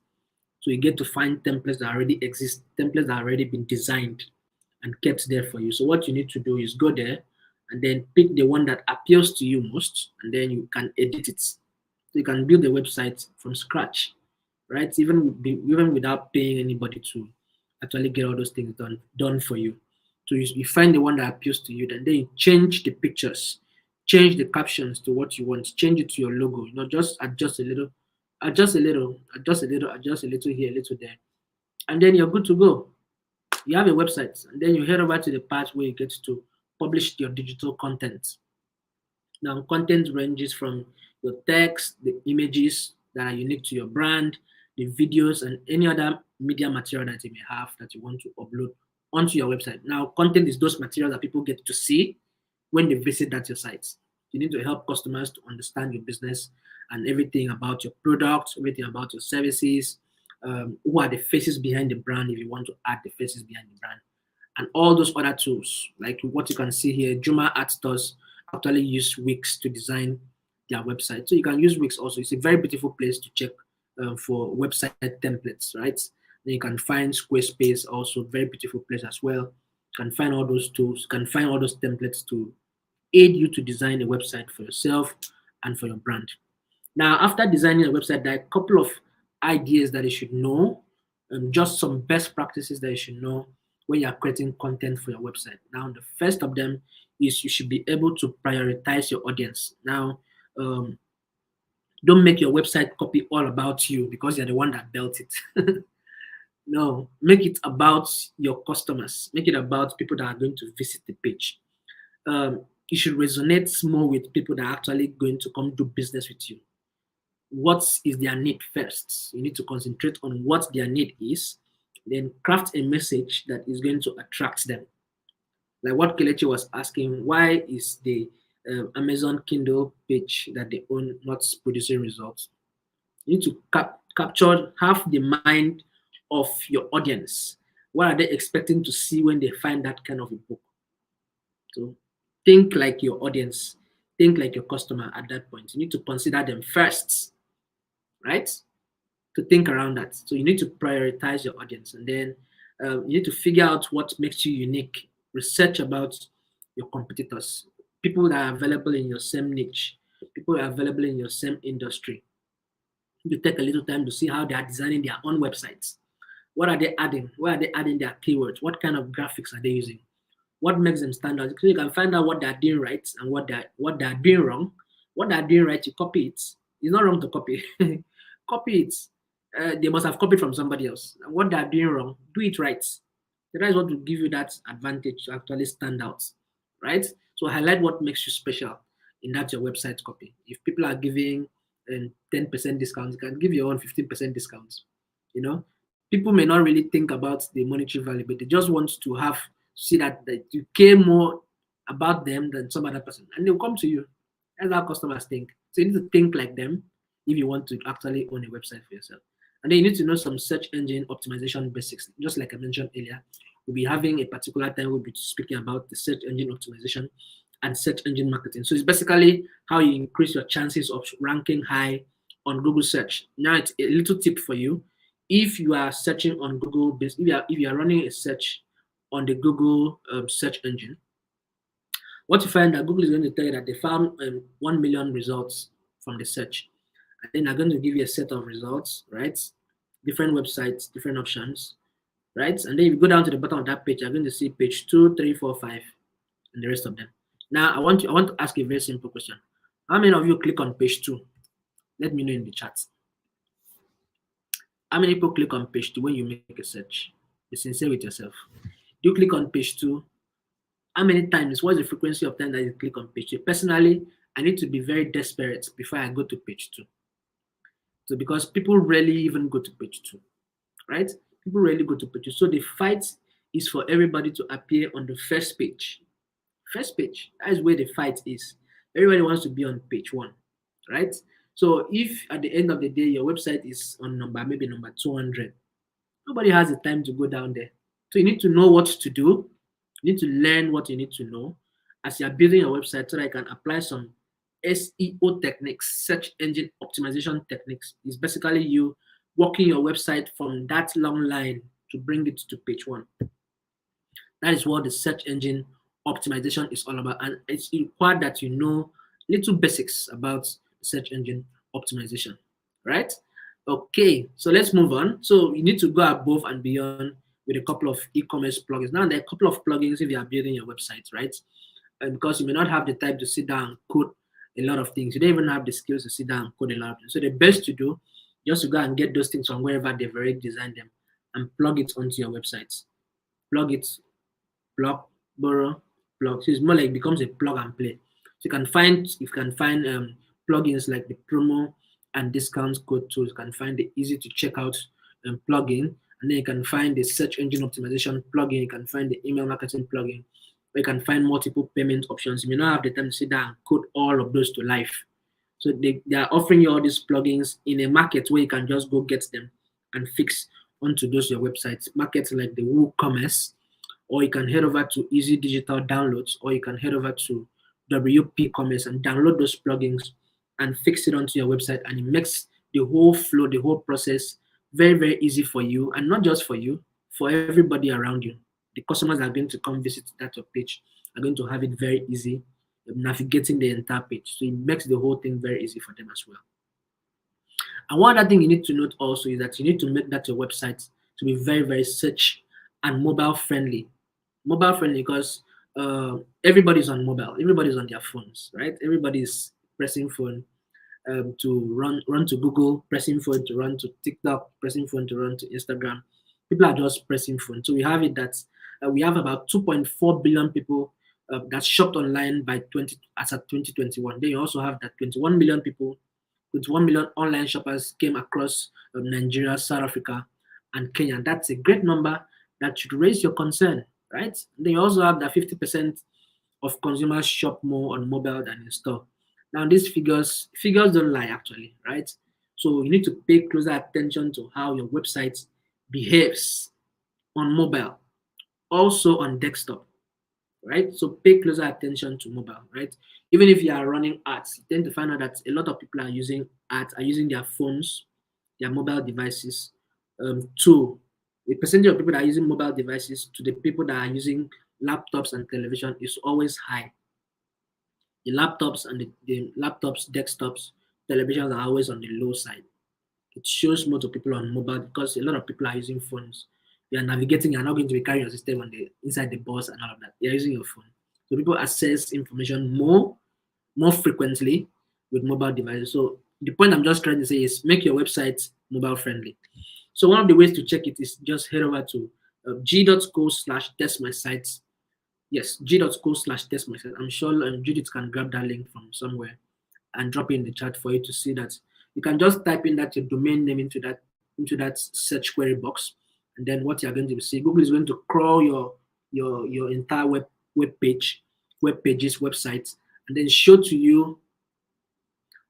So you get to find templates that already exist, templates that have already been designed and kept there for you. So what you need to do is go there and then pick the one that appeals to you most, and then you can edit it. So you can build a website from scratch, right? Even without paying anybody to actually get all those things done for you. So you find the one that appeals to you, and then you change the pictures, change the captions to what you want, change it to your logo. Just adjust a little, adjust a little, adjust a little, adjust a little here, a little there, and then you're good to go. You have a website, and then you head over to the part where you get to publish your digital content. Now, content ranges from your text, the images that are unique to your brand, the videos, and any other media material that you may have that you want to upload onto your website. Now, content is those materials that people get to see when they visit that your site. You need to help customers to understand your business and everything about your products, everything about your services, who are the faces behind the brand if you want to add the faces behind the brand, and all those other tools. Like what you can see here, Juma Art Stores actually use Wix to design their website. So you can use Wix also. It's a very beautiful place to check for website templates, right? Then you can find Squarespace, also very beautiful place as well. You can find all those tools, you can find all those templates to aid you to design a website for yourself and for your brand. Now, after designing a website, there are a couple of ideas that you should know, just some best practices that you should know when you are creating content for your website. Now, the first of them is you should be able to prioritize your audience. Now, um, don't make your website copy all about you because you're the one that built it. No, make it about your customers. Make it about people that are going to visit the page. It should resonate more with people that are actually going to come do business with you. What is their need first? You need to concentrate on what their need is, then craft a message that is going to attract them. Like what Kelechi was asking, why is the Amazon Kindle page that they own not producing results? You need to capture half the mind of your audience. What are they expecting to see when they find that kind of a book? So think like your audience, think like your customer at that point. You need to consider them first, right? To think around that. So you need to prioritize your audience, and then you need to figure out what makes you unique. Research about your competitors, people that are available in your same niche, people that are available in your same industry. You take a little time to see how they are designing their own websites. What are they adding? Where are they adding their keywords? What kind of graphics are they using? What makes them stand out? So you can find out what they're doing right and what they're doing wrong. What they're doing right, you copy it. It's not wrong to copy. Copy it. They must have copied from somebody else. And what they're doing wrong, do it right. That is what will give you that advantage to actually stand out, right? So highlight what makes you special in that your website copy. If people are giving 10% discounts, you can give your own 15% discounts. You know, people may not really think about the monetary value, but they just want to have see that you care more about them than some other person, and they'll come to you. That's how customers think. So you need to think like them if you want to actually own a website for yourself. And then you need to know some search engine optimization basics. Just like I mentioned earlier, we'll be having a particular time we'll be speaking about the search engine optimization and search engine marketing. So it's basically how you increase your chances of ranking high on Google search. Now it's a little tip for you. If you are searching on Google, if you are running a search on the Google search engine, what you find that Google is going to tell you that they found 1 million results from the search. And then they're going to give you a set of results, right? Different websites, different options, right? And then if you go down to the bottom of that page, you're going to see page 2, 3, 4, 5, and the rest of them. Now, I want to ask a very simple question. How many of you click on page 2? Let me know in the chat. How many people click on page 2 when you make a search? Be sincere with yourself. You click on page 2. How many times? What's the frequency of time that you click on page 2? Personally, I need to be very desperate before I go to page 2. So because people rarely even go to page 2, right? People rarely go to page 2. So the fight is for everybody to appear on the first page. First page, that is where the fight is. Everybody wants to be on page 1, right? So if at the end of the day your website is on maybe number 200, nobody has the time to go down there. So you need to know what to do. You need to learn what you need to know as you're building your website so that you can apply some SEO techniques, search engine optimization techniques. It's basically you working your website from that long line to bring it to page 1. That is what the search engine optimization is all about. And it's required that you know little basics about search engine optimization, right? Okay, so let's move on. So you need to go above and beyond with a couple of e-commerce plugins. Now, there are a couple of plugins if you are building your website, right? And because you may not have the time to sit down and code a lot of things. You don't even have the skills to sit down and code a lot of things. So the best to do, just to go and get those things from wherever they've already designed them and plug it onto your websites. Plug it, plug, borrow, plug. So it's more like it becomes a plug and play. So you can find plugins like the promo and discount code tools. You can find the easy to check out plugin, and then you can find the search engine optimization plugin. You can find the email marketing plugin. Or you can find multiple payment options. You may not have the time to sit down and code all of those to life. So they are offering you all these plugins in a market where you can just go get them and fix onto those your websites. Markets like the WooCommerce, or you can head over to Easy Digital Downloads, or you can head over to WP Commerce and download those plugins and fix it onto your website, and it makes the whole flow, the whole process very, very easy for you, and not just for you, for everybody around you. The customers that are going to come visit that your page are going to have it very easy navigating the entire page. So it makes the whole thing very easy for them as well. And one other thing you need to note also is that you need to make that your website to be very, very search and mobile friendly. Mobile friendly because everybody's on mobile, everybody's on their phones, right? Everybody's pressing phone to run to Google, pressing phone to run to TikTok, pressing phone to run to Instagram. People are just pressing phone. So we have it that we have about 2.4 billion people that shopped online by 20 as at 2021. Then you also have that 21 million people, 21 million online shoppers came across Nigeria, South Africa, and Kenya. That's a great number that should raise your concern, right? Then you also have that 50% of consumers shop more on mobile than in store. Now, these figures don't lie actually, right? So you need to pay closer attention to how your website behaves on mobile, also on desktop, right? So pay closer attention to mobile, right? Even if you are running ads, you tend to find out that a lot of people are using ads, are using their phones, their mobile devices, to the percentage of people that are using mobile devices to the people that are using laptops and television is always high. The laptops and the laptops, desktops, televisions are always on the low side. It shows more to people on mobile because a lot of people are using phones. You are navigating, you're not going to be carrying your system on the inside the bus and all of that. You're using your phone. So people access information more frequently with mobile devices. So the point I'm just trying to say is make your website mobile friendly. So one of the ways to check it is just head over to g.co/test my sites. Yes, g.co/test my site. I'm sure Judith can grab that link from somewhere and drop it in the chat for you to see that. You can just type in that your domain name into that search query box, and then what you're going to see, Google is going to crawl your entire web pages, websites, and then show to you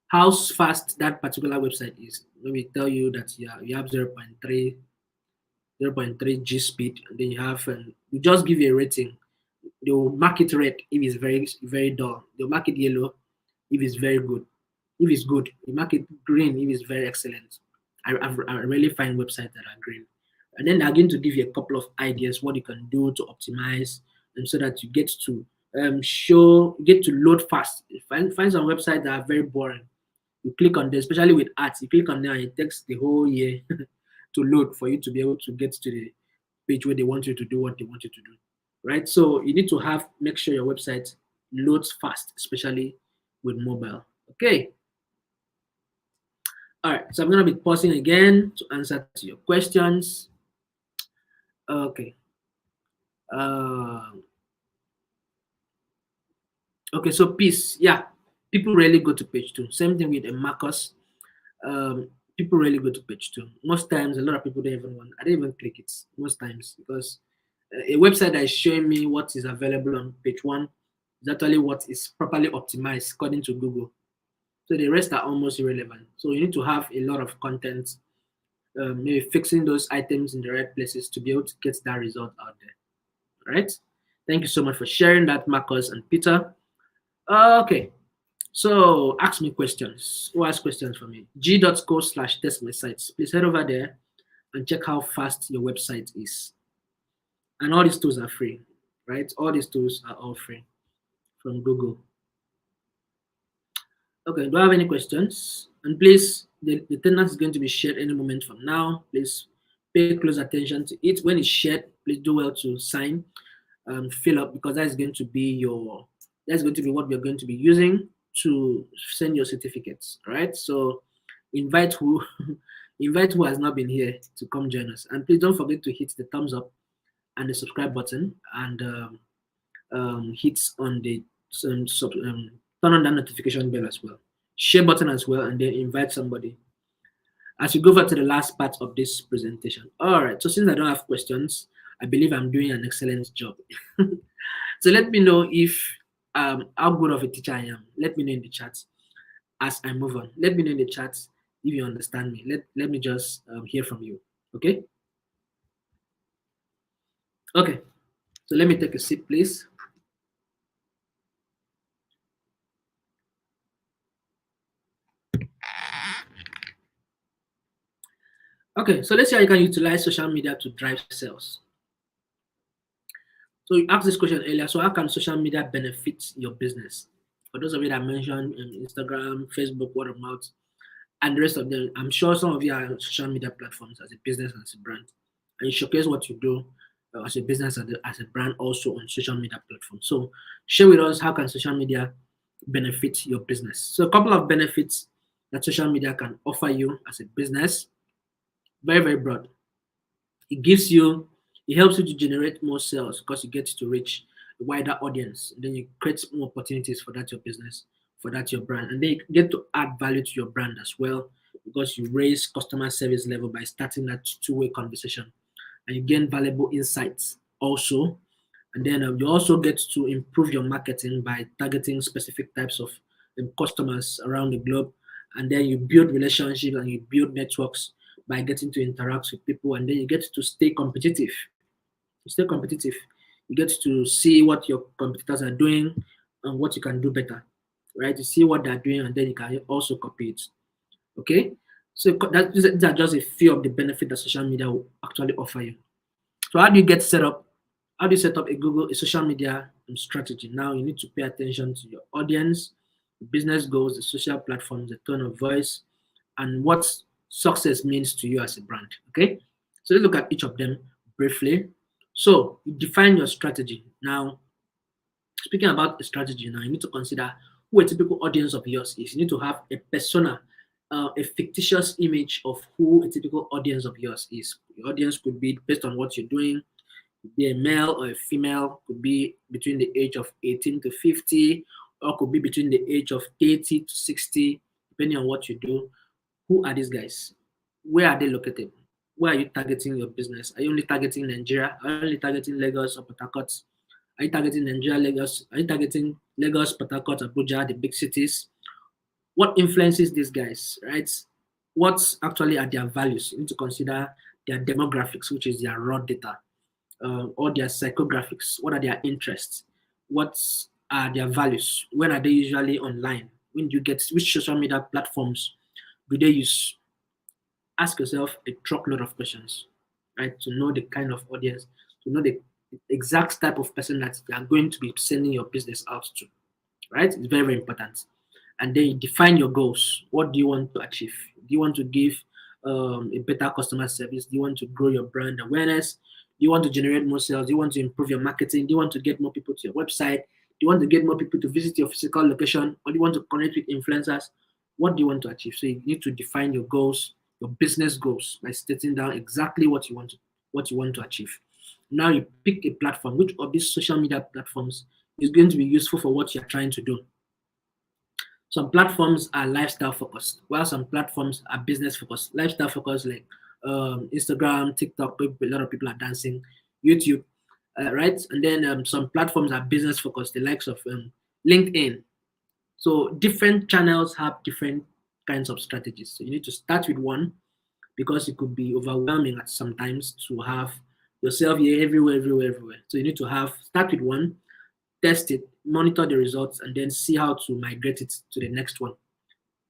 how fast that particular website is. Let me tell you that you have 0.3 G speed, and then you just give you a rating. They'll mark it red if it's very, very dull. They'll mark it yellow if it's very good. If it's good, you mark it green if it's very excellent. I really find websites that are green. And then they're going to give you a couple of ideas what you can do to optimize and so that you get to load fast. Find some websites that are very boring. You click on them, especially with ads, you click on them and it takes the whole year to load for you to be able to get to the page where they want you to do what they want you to do. Right? So you need to make sure your website loads fast, especially with mobile. Okay. All right. So I'm gonna be pausing again to answer to your questions. Okay. Uh, okay. So peace. Yeah. People really go to page two. Same thing with a Marcus. People really go to page two. Most times, a lot of people don't even want. I don't even click it most times because a website that is showing me what is available on page one is actually what is properly optimized according to Google. So the rest are almost irrelevant. So you need to have a lot of content, maybe fixing those items in the right places to be able to get that result out there. All right. Thank you so much for sharing that, Marcus and Peter. Okay. So ask me questions. Who has questions for me? g.co/test my sites. Please head over there and check how fast your website is. And all these tools are free, right? All these tools are all free from Google. Okay, do I have any questions? And please, the tenant is going to be shared any moment from now. Please pay close attention to it. When it's shared, please do well to sign, fill up, because that's going to be what we're going to be using to send your certificates. All right. So invite who invite who has not been here to come join us. And please don't forget to hit the thumbs up and the subscribe button and hit on the turn on that notification bell as well. Share button as well, and then invite somebody. As we go over to the last part of this presentation. All right, so since I don't have questions, I believe I'm doing an excellent job. So let me know if how good of a teacher I am. Let me know in the chat as I move on. Let me know in the chat if you understand me. Let me just hear from you. Okay? Okay. So let me take a sip, please. Okay, so let's say you can utilize social media to drive sales. So you asked this question earlier. So how can social media benefit your business? For those of you that mentioned Instagram, Facebook, word of mouth, and the rest of them, I'm sure some of you are on social media platforms as a business and as a brand, and you showcase what you do as a business and as a brand also on social media platforms. So share with us how can social media benefit your business. So a couple of benefits that social media can offer you as a business, very very broad. It gives you, it helps you to generate more sales because you get to reach a wider audience. And then you create more opportunities for that your business, for that your brand. And then you get to add value to your brand as well because you raise customer service level by starting that two-way conversation. And you gain valuable insights also. And then you also get to improve your marketing by targeting specific types of customers around the globe. And then you build relationships and you build networks by getting to interact with people. And then you get to stay competitive. You stay competitive. You get to see what your competitors are doing and what you can do better, right? You see what they're doing and then you can also copy it. Okay? So these are just a few of the benefits that social media will actually offer you. So how do you get set up? How do you set up a social media strategy? Now you need to pay attention to your audience, the business goals, the social platforms, the tone of voice, and what success means to you as a brand. Okay, so let's look at each of them briefly. So you define your strategy. Now, speaking about a strategy, now you need to consider who a typical audience of yours is. You need to have a persona, a fictitious image of who a typical audience of yours is. Your audience could be based on what you're doing, could be a male or a female, could be between the age of 18 to 50, or could be between the age of 30 to 60, depending on what you do. Who are these guys? Where are they located? Where are you targeting your business? Are you only targeting Nigeria? Are you only targeting Lagos or Port Harcourt? Are you targeting Nigeria, Lagos? Are you targeting Lagos, Port Harcourt, Abuja, the big cities? What influences these guys, right? What actually are their values? You need to consider their demographics, which is their raw data, or their psychographics. What are their interests? What are their values? When are they usually online? When do you get, which social media platforms do they use? Ask yourself a truckload of questions, right? To know the kind of audience, to know the exact type of person that you are going to be sending your business out to, right? It's very, very important. And then you define your goals. What do you want to achieve? Do you want to give a better customer service? Do you want to grow your brand awareness? Do you want to generate more sales? Do you want to improve your marketing? Do you want to get more people to your website? Do you want to get more people to visit your physical location? Or do you want to connect with influencers? What do you want to achieve? So you need to define your goals, your business goals, by stating down exactly what you want to achieve. Now you pick a platform. Which of these social media platforms is going to be useful for what you're trying to do? Some platforms are lifestyle focused, while some platforms are business focused. Lifestyle focused, like Instagram, TikTok, a lot of people are dancing, YouTube, right? And then some platforms are business focused, the likes of LinkedIn. So different channels have different kinds of strategies. So you need to start with one because it could be overwhelming at sometimes to have yourself here everywhere, everywhere, everywhere. So you need to start with one, test it, monitor the results, and then see how to migrate it to the next one,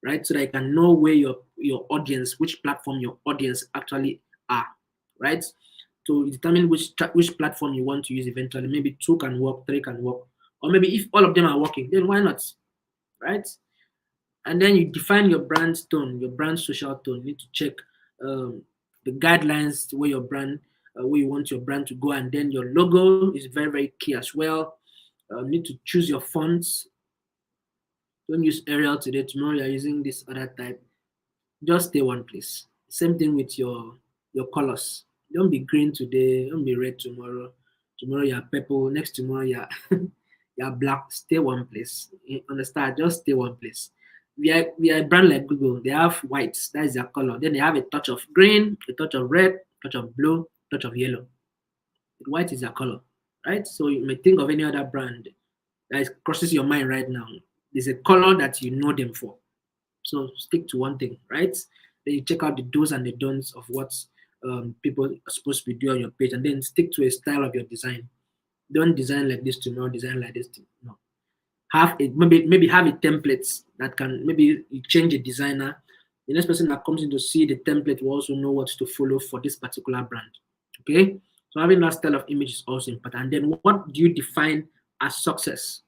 right? So that you can know where your audience, which platform your audience actually are, right? To determine which platform you want to use eventually. Maybe two can work, three can work, or maybe if all of them are working, then why not, right? And then you define your brand tone, your brand social tone. You need to check the guidelines where your brand, where you want your brand to go, and then your logo is very very key as well. You need to choose your fonts. Don't use Arial today. Tomorrow you're using this other type. Just stay one place. Same thing with your colors. Don't be green today. Don't be red tomorrow. Tomorrow you're purple. Next tomorrow you're you're black. Stay one place. You understand? Just stay one place. We are a brand like Google. They have white. That is their color. Then they have a touch of green, a touch of red, a touch of blue, a touch of yellow. White is their color, right? So you may think of any other brand that crosses your mind right now. There's a color that you know them for. So stick to one thing, right? Then you check out the do's and the don'ts of what people are supposed to be doing on your page, and then stick to a style of your design. Don't design like this tomorrow, design like this. No, have it. Maybe have a template that can, maybe you change a designer, The next person that comes in to see the template will also know what to follow for this particular brand. Okay, so having that style of image is also important. And then what do you define as success?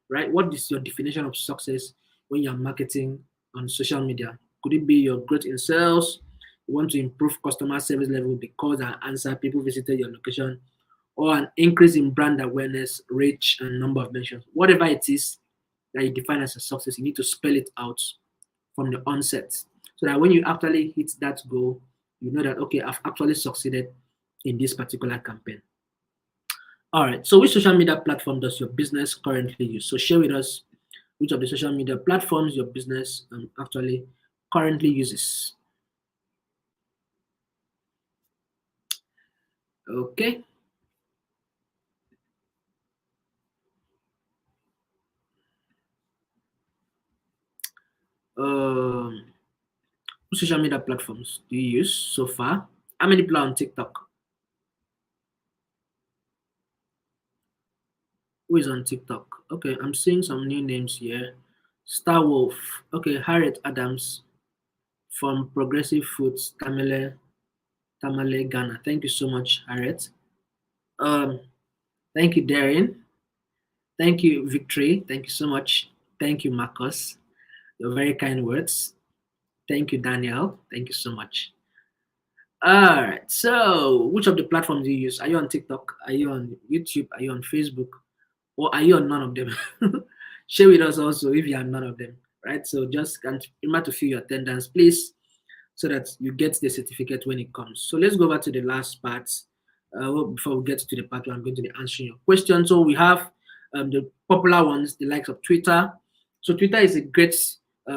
Right? What is your definition of success when you're marketing on social media? Could it be your growth in sales? You want to improve customer service level because an answer people visited your location, or an increase in brand awareness, reach, and number of mentions. Whatever it is that you define as a success, you need to spell it out from the onset so that when you actually hit that goal, you know that, okay, I've actually succeeded in this particular campaign. All right. So, which social media platform does your business currently use? So, share with us which of the social media platforms your business actually currently uses. Okay. Um, which social media platforms do you use so far? How many people are on TikTok? Who is on TikTok? Okay, I'm seeing some new names here. Star Wolf. Okay, Harriet Adams from Progressive Foods, Tamale, Ghana. Thank you so much, Harriet. Um, thank you, Darren. Thank you, Victory. Thank you so much. Thank you, Marcus. Your very kind words. Thank you, Daniel. Thank you so much. All right. So, which of the platforms do you use? Are you on TikTok? Are you on YouTube? Are you on Facebook? Or are you on none of them? Share with us also if you are none of them. Right. So, just remember to fill your attendance, please, so that you get the certificate when it comes. So, let's go back to the last part. Before we get to the part where I'm going to be answering your question. So, we have the popular ones, the likes of Twitter. So, Twitter is a great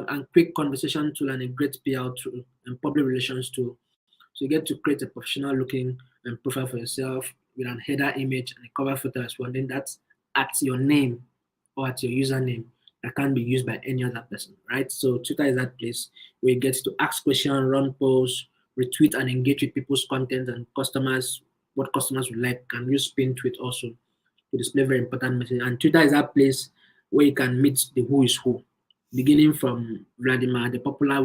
and quick conversation tool and a great PR tool and public relations tool. So you get to create a professional looking profile for yourself with an header image and a cover photo as well. And then that's at your name or at your username that can be used by any other person, right? So Twitter is that place where you get to ask questions, run posts, retweet and engage with people's content and customers, what customers would like, can use pin tweet also to display very important message. And Twitter is that place where you can meet the who is who, beginning from Vladimir, the popular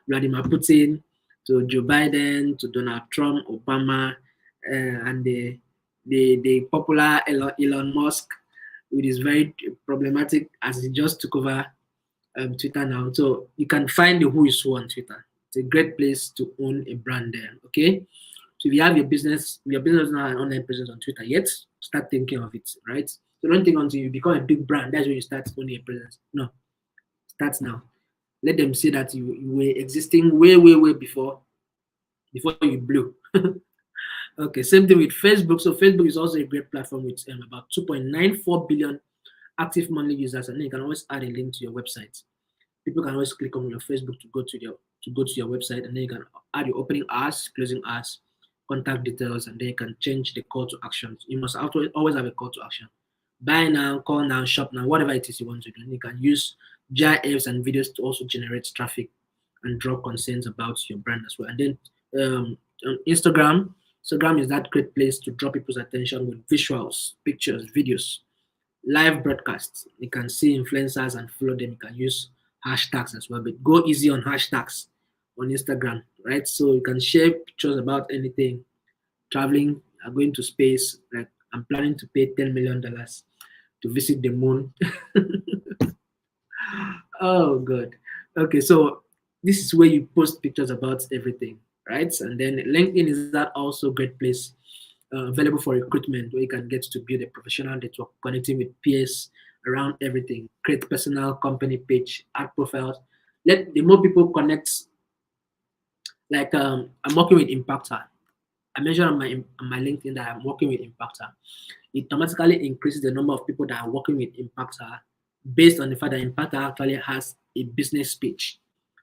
Vladimir Putin, to Joe Biden, to Donald Trump, Obama, and the popular Elon Musk, which is very problematic as he just took over Twitter now. So you can find the who is who on Twitter. It's a great place to own a brand there. Okay. So if you have your business is not an online presence on Twitter yet, start thinking of it, right? So don't think until you become a big brand, that's when you start owning a presence. No, start now. Let them see that you were existing way before you blew. Okay, same thing with Facebook. So Facebook is also a great platform with about 2.94 billion active monthly users, and then you can always add a link to your website. People can always click on your Facebook to go to your website, and then you can add your opening hours, closing hours, contact details, and then you can change the call to action. You must always have a call to action. Buy now, call now, shop now, whatever it is you want to do. And you can use GIFs and videos to also generate traffic and draw concerns about your brand as well. And then on Instagram is that great place to draw people's attention with visuals, pictures, videos, live broadcasts. You can see influencers and follow them. You can use hashtags as well, but go easy on hashtags on Instagram, right? So you can share pictures about anything, traveling, going to space. Like I'm planning to pay $10 million to visit the moon. Oh, good. Okay, so this is where you post pictures about everything, right? And then LinkedIn is that also great place available for recruitment where you can get to build a professional network, connecting with peers around everything, create personal company page, add profiles. Let the more people connect, like I'm working with Impactor. I mentioned on my LinkedIn that I'm working with Impactor. It automatically increases the number of people that are working with Impactor based on the fact that Impactor actually has a business page,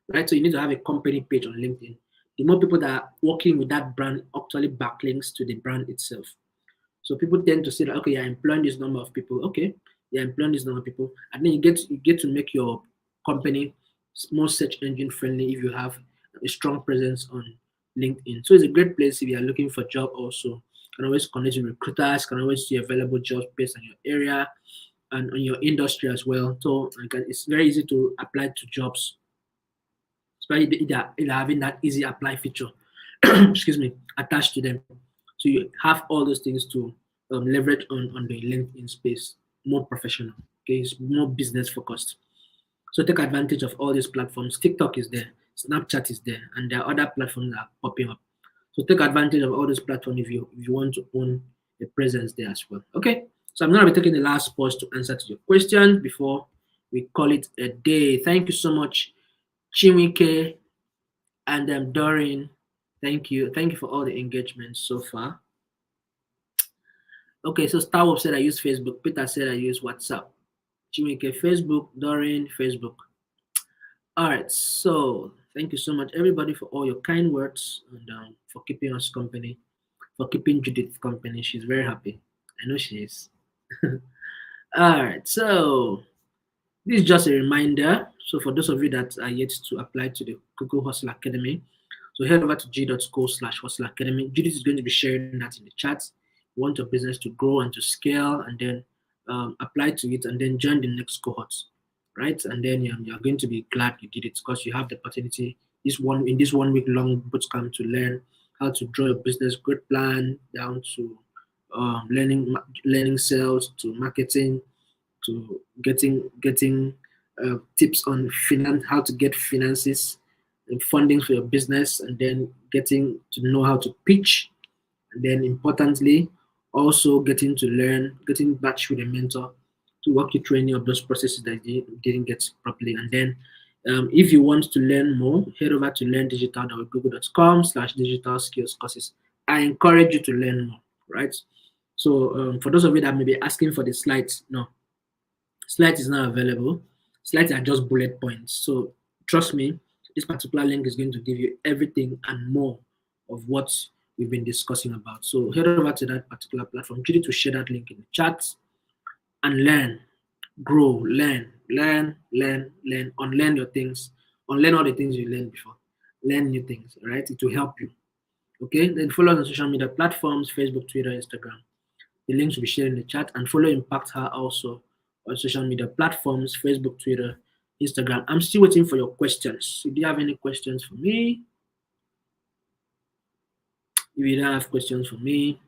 right? So you need to have a company page on LinkedIn. The more people that are working with that brand actually backlinks to the brand itself. So people tend to say that, okay, you're employing this number of people. Okay, you're employing this number of people, and then you get to make your company more search engine friendly if you have a strong presence on LinkedIn. So it's a great place if you are looking for job. Also, you can always connect with recruiters. Can always see available jobs based on your area and on your industry as well. So it's very easy to apply to jobs So they're having that easy apply feature, excuse me, attached to them. So you have all those things to leverage on the LinkedIn space, more professional. Okay, it's more business focused. So take advantage of all these platforms. TikTok is there, Snapchat is there, and there are other platforms that are popping up. So take advantage of all these platforms if you want to own a presence there as well. Okay. So I'm gonna be taking the last pause to answer to your questions before we call it a day. Thank you so much, Chinwike and Doreen. Thank you. Thank you for all the engagement so far. Okay, so Star said I use Facebook. Peter said I use WhatsApp. Chinwike, Facebook. Doreen, Facebook. All right, so thank you so much, everybody, for all your kind words and for keeping us company, for keeping Judith company. She's very happy. I know she is. All right, so this is just a reminder. So for those of you that are yet to apply to the Google Hustle Academy, so head over to g.co/hustle academy. Judith is going to be sharing that in the chat. You want your business to grow and to scale, and then apply to it, and then join the next cohort, right? And then you're going to be glad you did it because you have the opportunity this 1 week long bootcamp to learn how to draw your business growth plan down to learning sales to marketing to getting tips on finance, how to get finances and funding for your business, and then getting to know how to pitch, and then importantly, also getting batched with a mentor to walk you through any of those processes that you didn't get properly. And then if you want to learn more, head over to learndigital.google.com/digital skills courses. I encourage you to learn more, right? So for those of you that may be asking for the slides, no, slides is not available. Slides are just bullet points. So trust me, this particular link is going to give you everything and more of what we've been discussing about. So head over to that particular platform. You need to share that link in the chat and learn, grow, learn, unlearn your things, unlearn all the things you learned before. Learn new things, all right? It will help you. Okay, then follow us on social media platforms, Facebook, Twitter, Instagram. The links will be shared in the chat, and follow Impact Her also on social media platforms, Facebook, Twitter, Instagram. I'm still waiting for your questions. If you have any questions for me, if you don't have questions for me,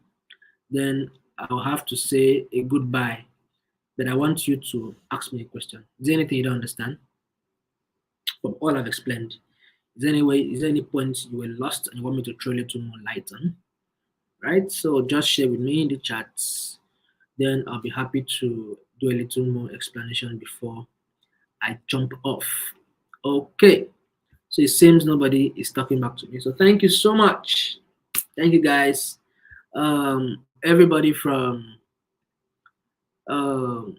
then I'll have to say a goodbye. But I want you to ask me a question. Is there anything you don't understand from all I've explained? Is there any point you were lost and you want me to throw a little more light on? Right? So just share with me in the chats. Then I'll be happy to do a little more explanation before I jump off. Okay. So it seems nobody is talking back to me. So thank you so much. Thank you guys. Everybody from um,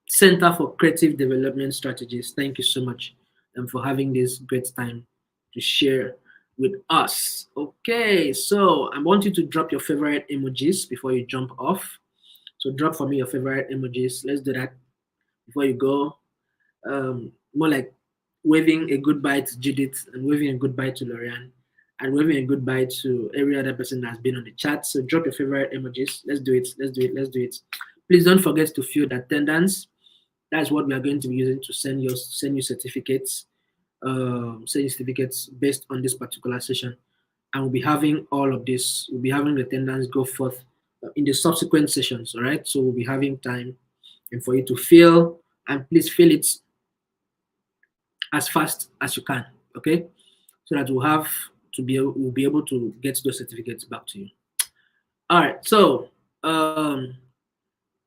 Center for Creative Development Strategies, thank you so much for having this great time to share with us. Okay, so I want you to drop your favorite emojis before you jump off. So drop for me your favorite emojis. Let's do that before you go. More like waving a goodbye to Judith and waving a goodbye to Lorian and waving a goodbye to every other person that's been on the chat. So drop your favorite emojis. Let's do it. Let's do it. Let's do it. Please don't forget to fill the attendance. That's what we are going to be using to send you certificates. Send you certificates based on this particular session. And we'll be having all of this. We'll be having the attendance go forth in the subsequent sessions. All right. So we'll be having time and for you to fill, and please fill it as fast as you can, okay? So that we'll be able to get those certificates back to you. All right, so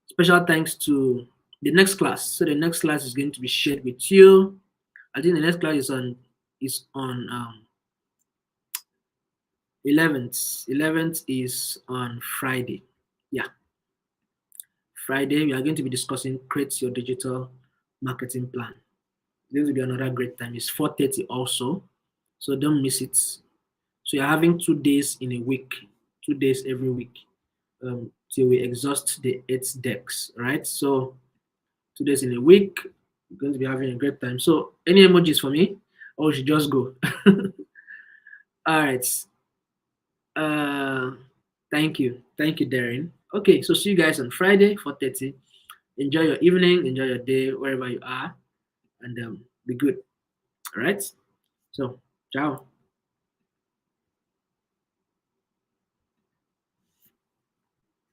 special thanks to the next class. So the next class is going to be shared with you. I think the next class is on 11th. 11th is on Friday. Yeah, Friday we are going to be discussing create your digital marketing plan. This will be another great time. It's 4:30 also, so don't miss it. So you're having 2 days in a week, 2 days every week, till we exhaust the 8 decks, right? So 2 days in a week, you're going to be having a great time. So any emojis for me, or we should just go? All right. Thank you, Darren. Okay, so see you guys on Friday, 4:30. Enjoy your evening, enjoy your day, wherever you are, and be good. All right. So, ciao.